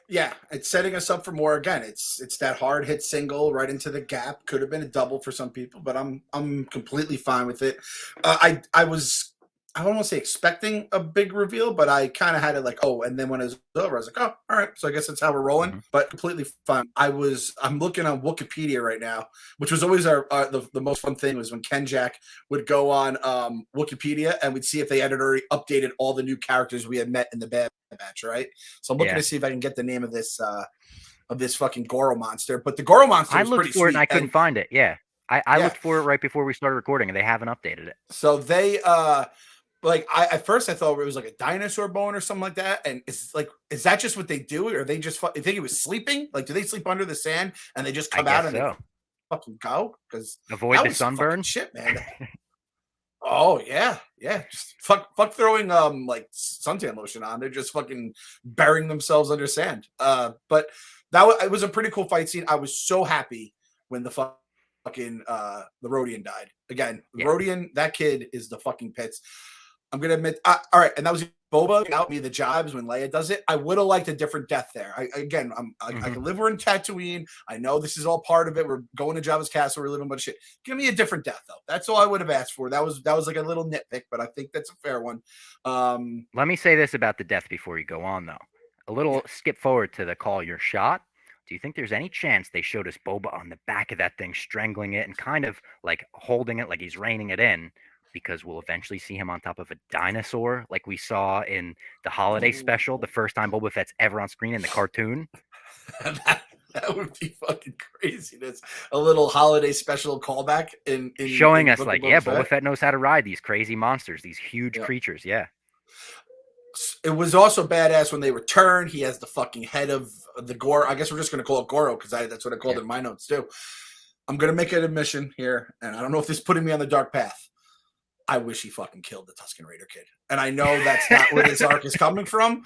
Yeah, it's setting us up for more. Again, it's that hard hit single right into the gap. Could have been a double for some people, but I'm completely fine with it. I don't want to say expecting a big reveal, but I kind of had it like, oh, and then when it was over, I was like, oh, all right. So I guess that's how we're rolling, but completely fine. I'm looking on Wikipedia right now, which was always the most fun thing was when Ken Jack would go on Wikipedia and we'd see if they had already updated all the new characters we had met in the Bad Batch, right? So I'm looking to see if I can get the name of this fucking Goro monster, but the Goro monster was pretty sweet. I looked for it and I couldn't find it. Yeah. I looked for it right before we started recording and they haven't updated it. So they, at first I thought it was like a dinosaur bone or something like that. And it's like, is that just what they do? Or they just think he was sleeping? Like, do they sleep under the sand and they just come out and they fucking go? Because avoid the sunburn shit, man. Oh yeah. Just fuck throwing like suntan lotion on. They're just fucking burying themselves under sand. But it was a pretty cool fight scene. I was so happy when the fucking the Rodian died. Again, Rodian, that kid is the fucking pits. I'm gonna admit. All right, and that was Boba out me the jobs when Leia does it. I would have liked a different death there. I can live. We're in Tatooine. I know this is all part of it. We're going to Jabba's castle. We're living a bunch of shit. Give me a different death though. That's all I would have asked for. That was like a little nitpick, but I think that's a fair one. Let me say this about the death before you go on, though. A little skip forward to the call your shot. Do you think there's any chance they showed us Boba on the back of that thing, strangling it and kind of like holding it like he's reining it in? Because we'll eventually see him on top of a dinosaur, like we saw in the holiday special, the first time Boba Fett's ever on screen in the cartoon. That would be fucking craziness. A little holiday special callback in showing in us like, Boba Fett knows how to ride these crazy monsters, these huge creatures. Yeah. It was also badass when they return. He has the fucking head of the Goro. I guess we're just going to call it Goro because that's what I called it in my notes too. I'm going to make an admission here, and I don't know if this is putting me on the dark path. I wish he fucking killed the Tuscan Raider kid. And I know that's not where this arc is coming from.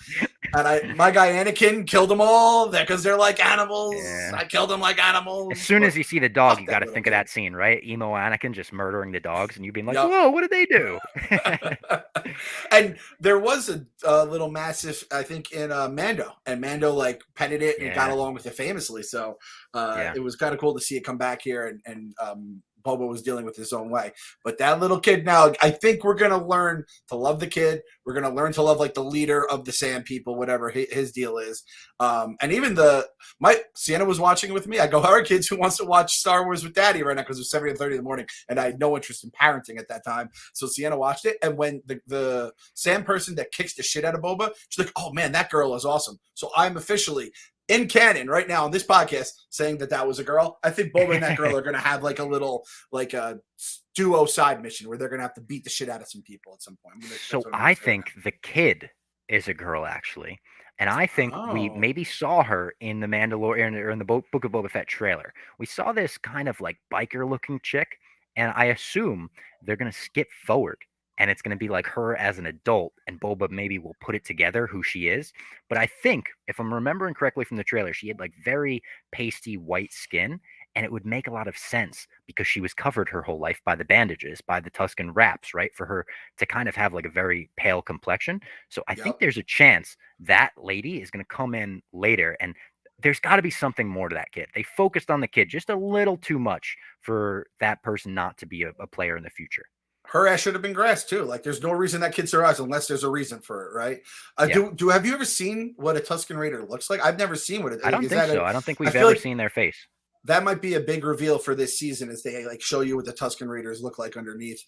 And my guy Anakin killed them all because they're like animals. Yeah. I killed them like animals. As soon as you see the dog, you got to think of that scene, right? Emo Anakin just murdering the dogs, and you being like, whoa, what did they do? And there was a little massive, I think, in Mando. And Mando, like, petted it and got along with it famously. So it was kind of cool to see it come back here and Boba was dealing with his own way. But that little kid now, I think we're going to learn to love the kid. We're going to learn to love like the leader of the Sand People, whatever his deal is. And even Sienna was watching with me. I go, all right, kids, who wants to watch Star Wars with Daddy right now? Because it was 7:30 in the morning and I had no interest in parenting at that time. So Sienna watched it. And when the Sand person that kicks the shit out of Boba, she's like, oh man, that girl is awesome. So I'm officially in canon right now on this podcast saying that was a girl. I think Boba and that girl are going to have like a little, like a duo side mission where they're going to have to beat the shit out of some people at some point. So I think the kid is a girl actually. And I think we maybe saw her in the Mandalorian or in the Book of Boba Fett trailer. We saw this kind of like biker looking chick. And I assume they're going to skip forward. And it's going to be like her as an adult, and Boba maybe will put it together who she is. But I think, if I'm remembering correctly from the trailer, she had like very pasty white skin, and it would make a lot of sense because she was covered her whole life by the bandages, by the Tuscan wraps, right? For her to kind of have like a very pale complexion. So I think there's a chance that lady is going to come in later, and there's got to be something more to that kid. They focused on the kid just a little too much for that person not to be a player in the future. Her ass should have been grass too. Like, there's no reason that kid survives unless there's a reason for it, right? Have you ever seen what a Tuscan Raider looks like? I've never seen what it. I don't think so. I don't think we've ever seen their face. That might be a big reveal for this season, as they like show you what the Tuscan Raiders look like underneath.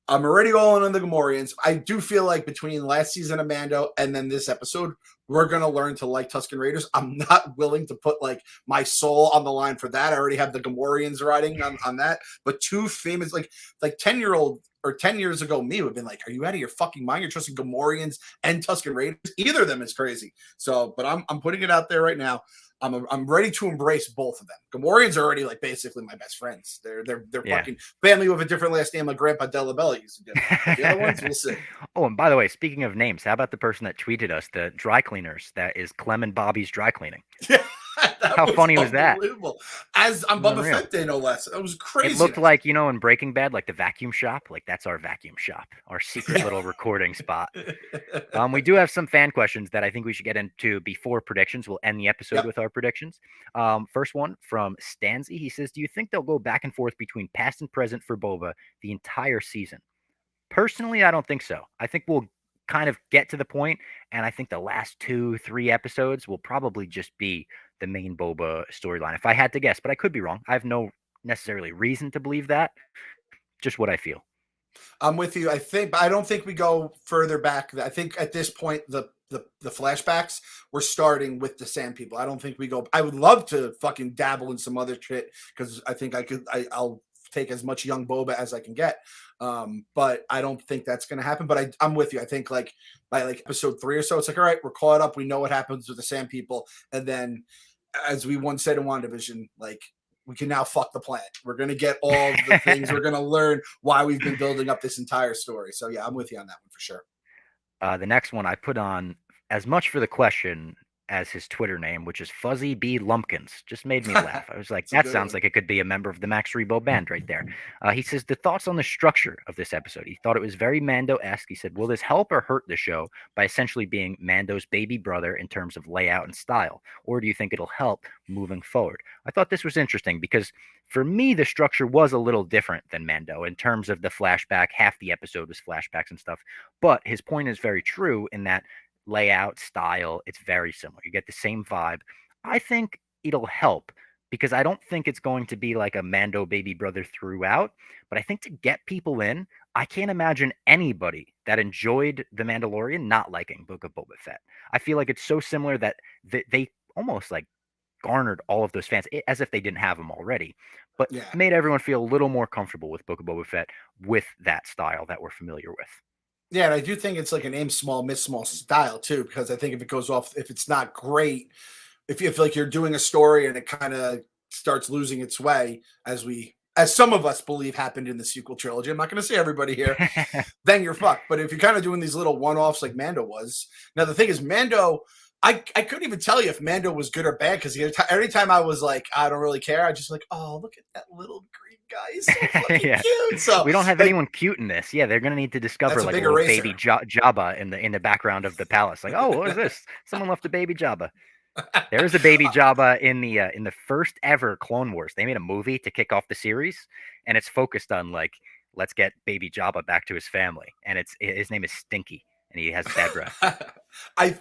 I'm already all in on the Gamorians. I do feel like between last season of Mando and then this episode, we're going to learn to like Tuscan Raiders. I'm not willing to put like my soul on the line for that. I already have the Gamorians riding on that. But two famous, like 10-year-old or 10 years ago, me would have been like, are you out of your fucking mind? You're trusting Gamorians and Tuscan Raiders? Either of them is crazy. So, but I'm putting it out there right now. I'm ready to embrace both of them. Gamorians are already like basically my best friends. They're fucking family with a different last name like Grandpa Delabella used to do. The other ones, we'll see. Oh, and by the way, speaking of names, how about the person that tweeted us, the dry cleaners? That is Clem and Bobby's Dry Cleaning. Yeah. How funny was that? As on Boba Fett Day, no less. It was crazy. It looked like, in Breaking Bad, like the vacuum shop. Like, that's our vacuum shop, our secret little recording spot. We do have some fan questions that I think we should get into before predictions. We'll end the episode with our predictions. First one from Stanzi. He says, do you think they'll go back and forth between past and present for Boba the entire season? Personally, I don't think so. I think we'll kind of get to the point, and I think the last 2-3 episodes will probably just be the main Boba storyline, if I had to guess, but I could be wrong. I have no necessarily reason to believe that, just what I feel. I'm with you. I don't think we go further back. I think at this point, the flashbacks, we're starting with the Sand People. I don't think we go. I would love to fucking dabble in some other shit because I think I'll take as much young Boba as I can get. But I don't think that's going to happen. But I'm with you. I think like by like episode 3 or so, it's like, all right, we're caught up. We know what happens with the Sand People. And then as we once said in WandaVision, like we can now fuck the planet. We're going to get all the things. We're going to learn why we've been building up this entire story. So yeah, I'm with you on that one for sure. The next one I put on as much for the question as his Twitter name, which is Fuzzy B. Lumpkins. Just made me laugh. I was like, It's a that good sounds one. like it could be a member of the Max Rebo band right there. He says the thoughts on the structure of this episode. He thought it was very Mando-esque. He said, will this help or hurt the show by essentially being Mando's baby brother in terms of layout and style? Or do you think it'll help moving forward? I thought this was interesting because for me, the structure was a little different than Mando in terms of the flashback. Half the episode was flashbacks and stuff. But his point is very true in that layout, style, it's very similar. You get the same vibe. I think it'll help because I don't think it's going to be like a Mando baby brother throughout. But I think to get people in, I can't imagine anybody that enjoyed The Mandalorian not liking Book of Boba Fett. I feel like it's so similar that they almost like garnered all of those fans as if they didn't have them already, but Yeah. made everyone feel a little more comfortable with Book of Boba Fett with that style that we're familiar with. Yeah, and I do think it's like an aim small, miss small style too, because I think if it goes off, if it's not great, if like you're doing a story and it kind of starts losing its way, as some of us believe happened in the sequel trilogy. I'm not going to say everybody here, then you're fucked. But if you're kind of doing these little one-offs like Mando was, now the thing is, Mando, I couldn't even tell you if Mando was good or bad because every time I was like, I don't really care. I just like, oh, look at that little green guy, he's so fucking Yeah, cute. So we don't have like, anyone cute in this. Yeah, they're gonna need to discover that's a like a big little baby eraser. Jabba in the background of the palace. Like, oh, what is this? Someone left a baby Jabba. There is a baby Jabba in the first ever Clone Wars. They made a movie to kick off the series, and it's focused on like let's get baby Jabba back to his family, and it's his name is Stinky, and he has bad breath. I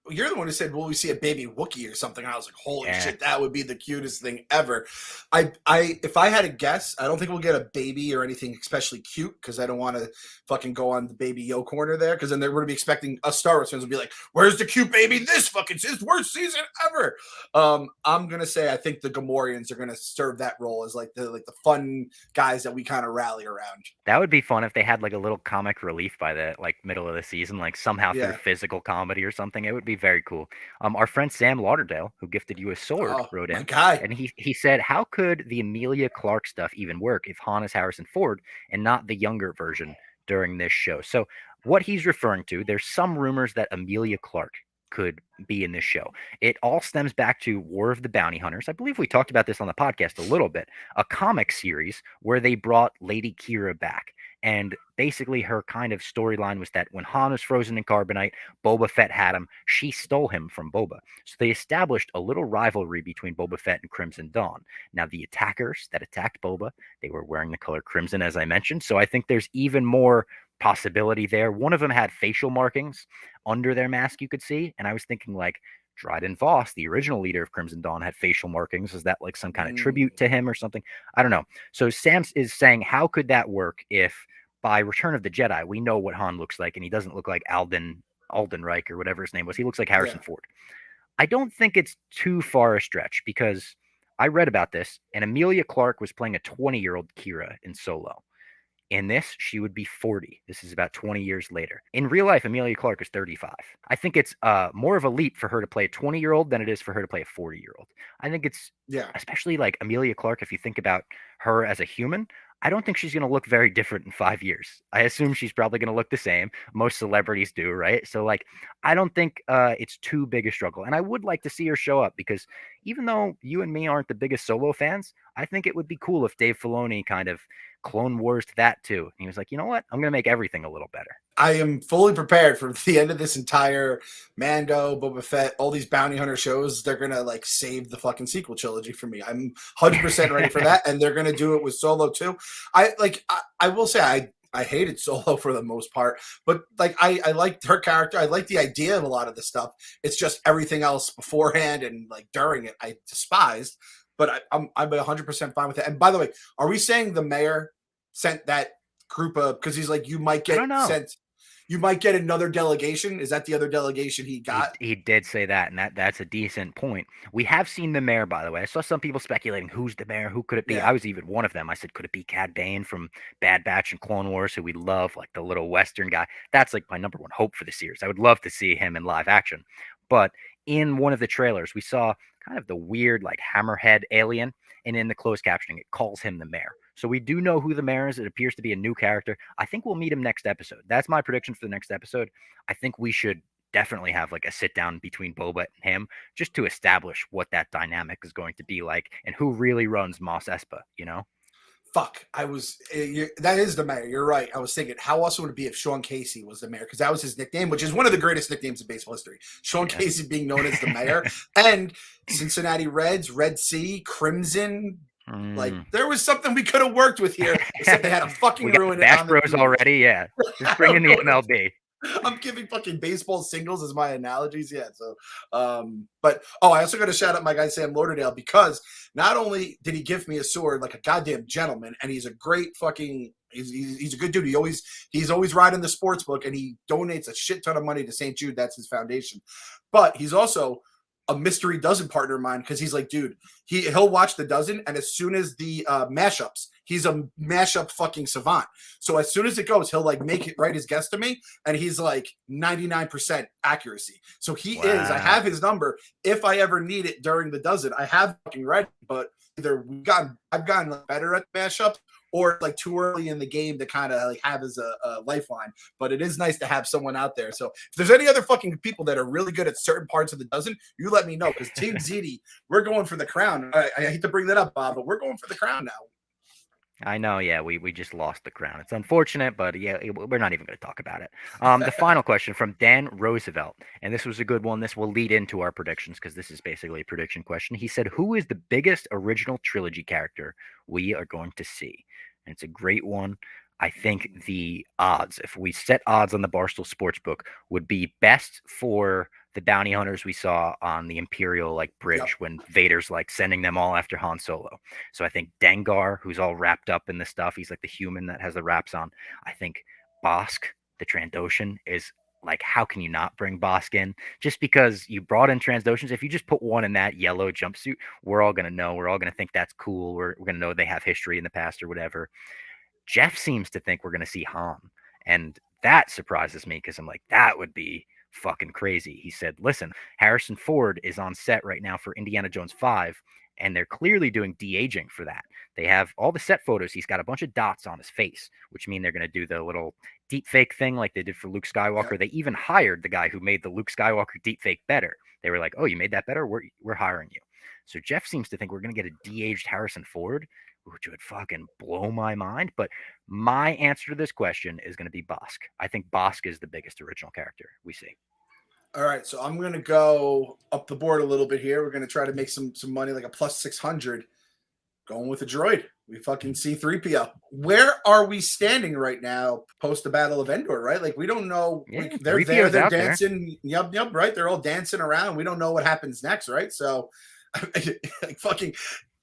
you're the one who said, "Will we see a baby Wookiee or something?" And I was like, "Holy Yeah, shit, that would be the cutest thing ever." I if I had to guess, I don't think we'll get a baby or anything especially cute because I don't want to fucking go on the baby yo corner there because then they're going to be expecting us Star Wars fans will be like, "Where's the cute baby? This fucking is worst season ever." I'm gonna say I think the Gamorians are gonna serve that role as like the fun guys that we kind of rally around. that would be fun if they had like a little comic relief by the like middle of the season, like somehow through Yeah. physical comedy or something. It would be very cool. Our friend Sam Lauderdale, who gifted you a sword, Oh wrote my in, guy. and he said, "How could the Amelia Clark stuff even work if Han is Harrison Ford and not the younger version during this show?" So what he's referring to, there's some rumors that Amelia Clark could be in this show. It all stems back to War of the Bounty Hunters. I believe we talked about this on the podcast a little bit, a comic series where they brought Lady Kira back. And basically, her kind of storyline was that when Han was frozen in carbonite, Boba Fett had him. She stole him from Boba. So they established a little rivalry between Boba Fett and Crimson Dawn. Now, the attackers that attacked Boba, they were wearing the color crimson, as I mentioned. So I think there's even more possibility there. One of them had facial markings under their mask, you could see. And I was thinking, like, Dryden Voss, the original leader of Crimson Dawn, had facial markings. Is that like some kind of tribute to him or something? I don't know. So Sam is saying, how could that work if by Return of the Jedi we know what Han looks like, and he doesn't look like Aldenreich or whatever his name was. He looks like Yeah. Harrison Ford. I don't think it's too far a stretch because I read about this, and Amelia Clark was playing a 20-year-old Kira in Solo. In this, she would be 40. This is about 20 years later. In real life, Amelia Clark is 35. I think it's more of a leap for her to play a 20-year-old than it is for her to play a 40-year-old. I think it's Yeah. especially like Amelia Clark, if you think about her as a human, I don't think she's going to look very different in 5 years. I assume she's probably going to look the same. Most celebrities do, right? So, like, I don't think it's too big a struggle. And I would like to see her show up because even though you and me aren't the biggest Solo fans, I think it would be cool if Dave Filoni kind of Clone Wars that too. And he was like, you know what? I'm going to make everything a little better. I am fully prepared for the end of this entire Mando, Boba Fett, all these bounty hunter shows. They're gonna like save the fucking sequel trilogy for me. I'm 100% ready for that, and they're gonna do it with Solo too. I will say I hated Solo for the most part, but like I liked her character. I liked the idea of a lot of the stuff. It's just everything else beforehand and like during it I despised. But I'm 100% fine with it. And by the way, are we saying the mayor sent that group of because he's like I don't know. you might get another delegation. Is that the other delegation he He got? he did say that, and that's a decent point. We have seen the mayor, by the way. I saw some people speculating who's the mayor, who could it be. Yeah. I was even one of them. I said, could it be Cad Bane from Bad Batch and Clone Wars, who we love, like the little Western guy? That's like my number one hope for the series. I would love to see him in live action. But in one of the trailers, we saw kind of the weird, like hammerhead alien, and in the closed captioning, it calls him the mayor. So we do know who the mayor is. It appears to be a new character. I think we'll meet him next episode. That's my prediction for the next episode. I think we should definitely have like a sit down between Boba and him just to establish what that dynamic is going to be like and who really runs Mos Espa, you know? Fuck, that is the mayor. You're right. I was thinking, how awesome would it be if Sean Casey was the mayor? Because that was his nickname, which is one of the greatest nicknames in baseball history. Sean Casey being known as the mayor. And Cincinnati Reds, Red Sea, Crimson. Like, there was something we could have worked with here, except they had to fucking ruin it. Bash Bros already, yeah. Just bring in the MLB. I'm giving fucking baseball singles as my analogies. Yeah. So, but I also got to shout out my guy Sam Lauderdale, because not only did he give me a sword like a goddamn gentleman, and he's a great fucking, he's a good dude. He's always riding the sports book, and he donates a shit ton of money to St. Jude. That's his foundation. But he's also a mystery dozen partner of mine, because he's like, dude, he'll watch the dozen, and as soon as the mashups, he's a mashup fucking savant. So as soon as it goes, he'll like make it write his guess to me, and he's like 99% accuracy. So he is. I have his number. If I ever need it during the dozen, I have fucking ready. But either I've gotten better at mashups, or like too early in the game to kind of like have as a lifeline. But it is nice to have someone out there. So if there's any other fucking people that are really good at certain parts of the dozen, you let me know, because Team ZD, we're going for the crown. I hate to bring that up, Bob, but we're going for the crown now. I know, yeah, we just lost the crown. It's unfortunate, but yeah, we're not even going to talk about it. The final question from Dan Roosevelt, and this was a good one. This will lead into our predictions, because this is basically a prediction question. He said, who is the biggest original trilogy character we are going to see? And it's a great one. I think the odds, if we set odds on the Barstool Sportsbook, would be best for the bounty hunters we saw on the Imperial like bridge when Vader's like sending them all after Han Solo. So I think Dengar, who's all wrapped up in the stuff, he's like the human that has the wraps on. I think Bosk, the Trandoshan, is like, how can you not bring Bosk in? Just because you brought in Trandoshans, if you just put one in that yellow jumpsuit, we're all going to know. We're all going to think that's cool. We're going to know they have history in the past or whatever. Jeff seems to think we're going to see Han. And that surprises me, because I'm like, that would be fucking crazy. He said, listen, Harrison Ford is on set right now for Indiana Jones 5, and they're clearly doing de-aging for that. They have all the set photos. He's got a bunch of dots on his face, which mean they're going to do the little deep fake thing like they did for Luke Skywalker. Yeah. They even hired the guy who made the Luke Skywalker deep fake better. They were like, oh, you made that better? We're hiring you. So Jeff seems to think we're going to get a de-aged Harrison Ford, which would fucking blow my mind. But my answer to this question is going to be Bosk. I think Bosk is the biggest original character we see. All right, so I'm going to go up the board a little bit here. We're going to try to make some money, like a plus 600. Going with a droid. We fucking C-3PO. Where are we standing right now post the Battle of Endor, right? Like, we don't know. Yeah, They're there. They're dancing. There. Yep, right? They're all dancing around. We don't know what happens next, right? So, like, fucking...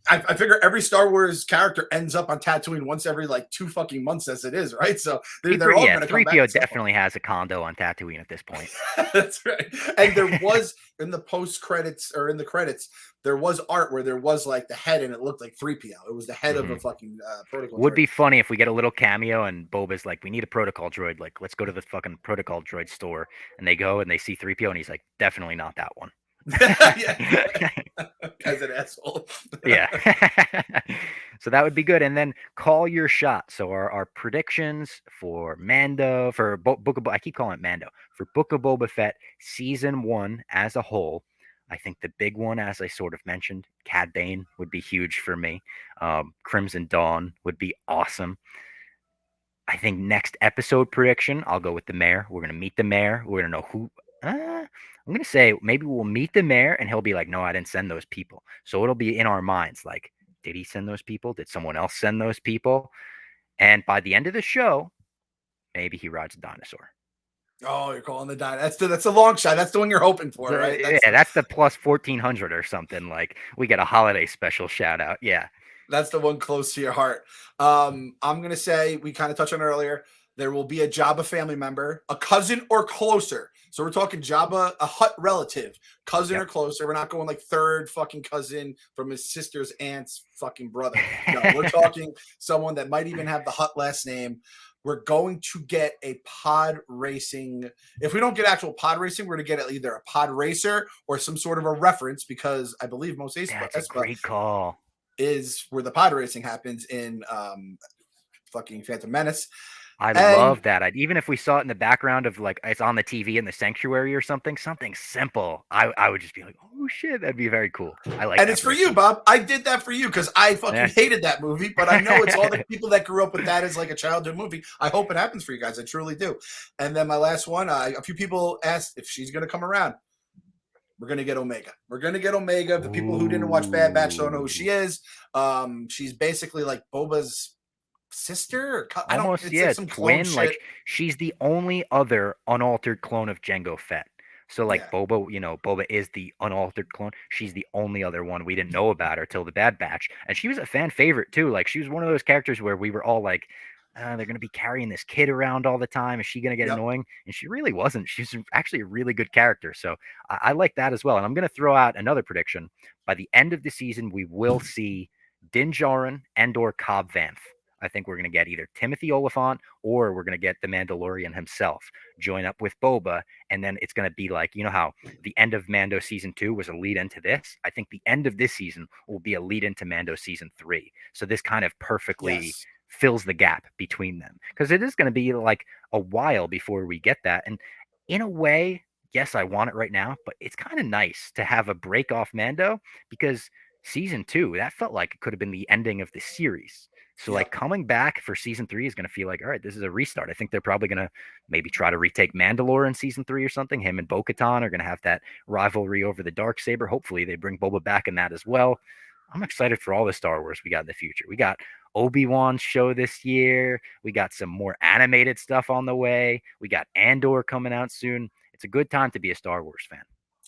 I figure every Star Wars character ends up on Tatooine once every like 2 fucking months, as it is, right? So they're all going to come back. 3PO definitely has a condo on Tatooine at this point. That's right. And there was in the post credits or in the credits, there was art where there was like the head and it looked like 3PO. It was the head of a fucking protocol. Would be funny if we get a little cameo and Boba's like, we need a protocol droid. Like, let's go to the fucking protocol droid store. And they go and they see 3PO and he's like, definitely not that one. As an asshole. Yeah. So that would be good. And then call your shot. So our predictions for Mando, for Book of, I keep calling it Mando, for Book of Boba Fett season 1 as a whole. I think the big one, as I sort of mentioned, Cad Bane would be huge for me. Crimson Dawn would be awesome. I think next episode prediction, I'll go with the mayor. We're going to meet the mayor. We're going to know who. I'm going to say maybe we'll meet the mayor and he'll be like, no, I didn't send those people. So it'll be in our minds like, did he send those people? Did someone else send those people? And by the end of the show, maybe he rides a dinosaur. Oh, you're calling the dinosaur. That's a long shot. That's the one you're hoping for, right? That's the plus 1,400 or something. Like we get a holiday special shout out. Yeah. That's the one close to your heart. I'm going to say, we kind of touched on it earlier, there will be a Jabba family member, a cousin or closer. So we're talking Jabba, a Hutt relative, cousin or closer. We're not going like third fucking cousin from his sister's aunt's fucking brother. No, we're talking someone that might even have the Hutt last name. We're going to get a pod racing. If we don't get actual pod racing, we're going to get either a pod racer or some sort of a reference, because I believe most That's a great call. is where the pod racing happens in fucking Phantom Menace. I And love that. Even if we saw it in the background of like it's on the TV in the sanctuary or something simple, I would just be like, oh shit, that'd be very cool. I like and that it's for you, prediction. Bob. I did that for you because I fucking Yeah. hated that movie, but I know it's all the people that grew up with that as like a childhood movie. I hope it happens for you guys. I truly do. And then my last one, a few people asked if she's going to come around. We're going to get Omega. We're going to get Omega. The people who didn't watch Bad Batch don't know who she is. She's basically like Boba's sister. I don't. Almost, It's like yeah, some clone twin. shit. Like she's the only other unaltered clone of Jango Fett. So like Yeah. Boba, Boba is the unaltered clone. She's the only other one we didn't know about her till the Bad Batch, and she was a fan favorite too. Like she was one of those characters where we were all like, they're gonna be carrying this kid around all the time. Is she gonna get Yep. annoying? And she really wasn't. She's actually a really good character. So I like that as well. And I'm gonna throw out another prediction. By the end of the season, we will see Din Djarin and/or Cobb Vanth. I think we're going to get either Timothy Oliphant or we're going to get the Mandalorian himself join up with Boba. And then it's going to be like, you know how the end of Mando season 2 was a lead into this? I think the end of this season will be a lead into Mando season 3. So this kind of perfectly Yes. fills the gap between them because it is going to be like a while before we get that. And in a way, yes, I want it right now, but it's kind of nice to have a break off Mando because season 2, that felt like it could have been the ending of the series. So like Yep. coming back for season 3 is going to feel like, all right, this is a restart. I think they're probably going to maybe try to retake Mandalore in season 3 or something. Him and Bo-Katan are going to have that rivalry over the Darksaber. Hopefully they bring Boba back in that as well. I'm excited for all the Star Wars we got in the future. We got Obi-Wan's show this year. We got some more animated stuff on the way. We got Andor coming out soon. It's a good time to be a Star Wars fan.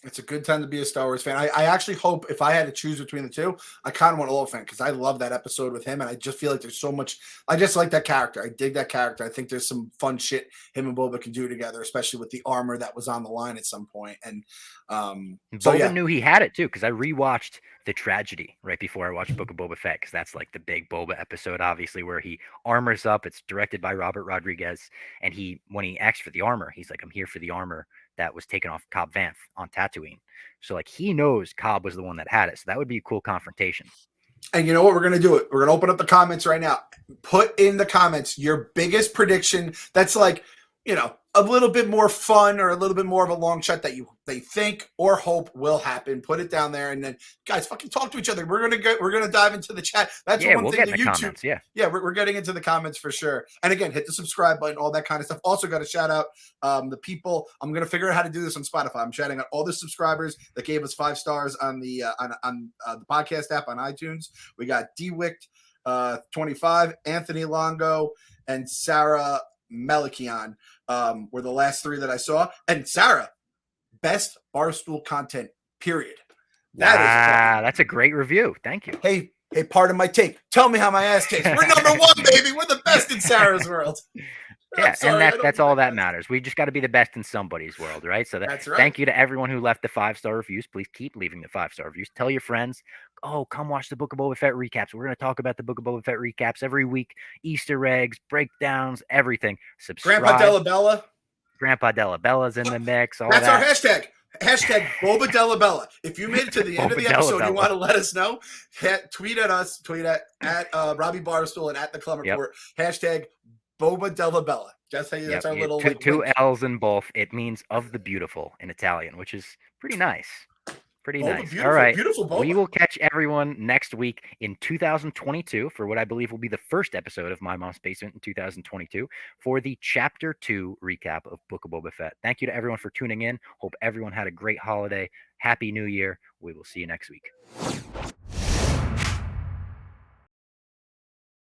It's a good time to be a Star Wars fan. I actually hope if I had to choose between the two, I kind of want Oliphant because I love that episode with him, and I just feel like there's so much. I just like that character. I dig that character. I think there's some fun shit him and Boba can do together, especially with the armor that was on the line at some point. And so Boba yeah, knew he had it too because I rewatched The Tragedy right before I watched Book of Boba Fett because that's like the big Boba episode, obviously, where he armors up. It's directed by Robert Rodriguez, and when he asks for the armor, he's like, "I'm here for the armor that was taken off Cobb Vanth on Tatooine." So like he knows Cobb was the one that had it, so that would be a cool confrontation. and you know what? We're gonna do it. We're gonna open up the comments right now. Put in the comments your biggest prediction. That's like a little bit more fun or a little bit more of a long shot that they think or hope will happen. Put it down there, and then guys, fucking talk to each other. We're gonna dive into the chat. That's Yeah, one we'll thing get the in the YouTube. comments. Yeah. Yeah, we're getting into the comments for sure. And again, hit the subscribe button, all that kind of stuff. Also, got to shout out the people. I'm gonna figure out how to do this on Spotify. I'm shouting out all the subscribers that gave us 5 stars on the the podcast app on iTunes. We got DWicked 25, Anthony Longo, and Sarah Melikian were the last 3 that I saw. And Sarah, best Barstool content, period. That's a great review. Thank you. Hey, part of my take. Tell me how my ass tastes. We're number 1, baby. We're the best in Sarah's world. Yeah, sorry, and that's all that matters. We just got to be the best in somebody's world, right? So that's right. Thank you to everyone who left the 5-star reviews. Please keep leaving the 5-star reviews. Tell your friends, oh, come watch the Book of Boba Fett recaps. We're going to talk about the Book of Boba Fett recaps every week. Easter eggs, breakdowns, everything. Subscribe. Grandpa Delabella. Grandpa Delabella's in the mix. All that's that. our hashtag. Hashtag Boba Delabella. If you made it to the end of the episode, you want to let us know, tweet at us, tweet at Robbie Barstool and at the Clem Report. Hashtag Boba Delabella. That's how that's our little two L's in both. It means of the beautiful in Italian, which is pretty nice. Pretty Boba, nice. Beautiful, all right. Beautiful Boba. We will catch everyone next week in 2022 for what I believe will be the first episode of My Mom's Basement in 2022 for the Chapter 2 recap of Book of Boba Fett. Thank you to everyone for tuning in. Hope everyone had a great holiday. Happy New Year. We will see you next week.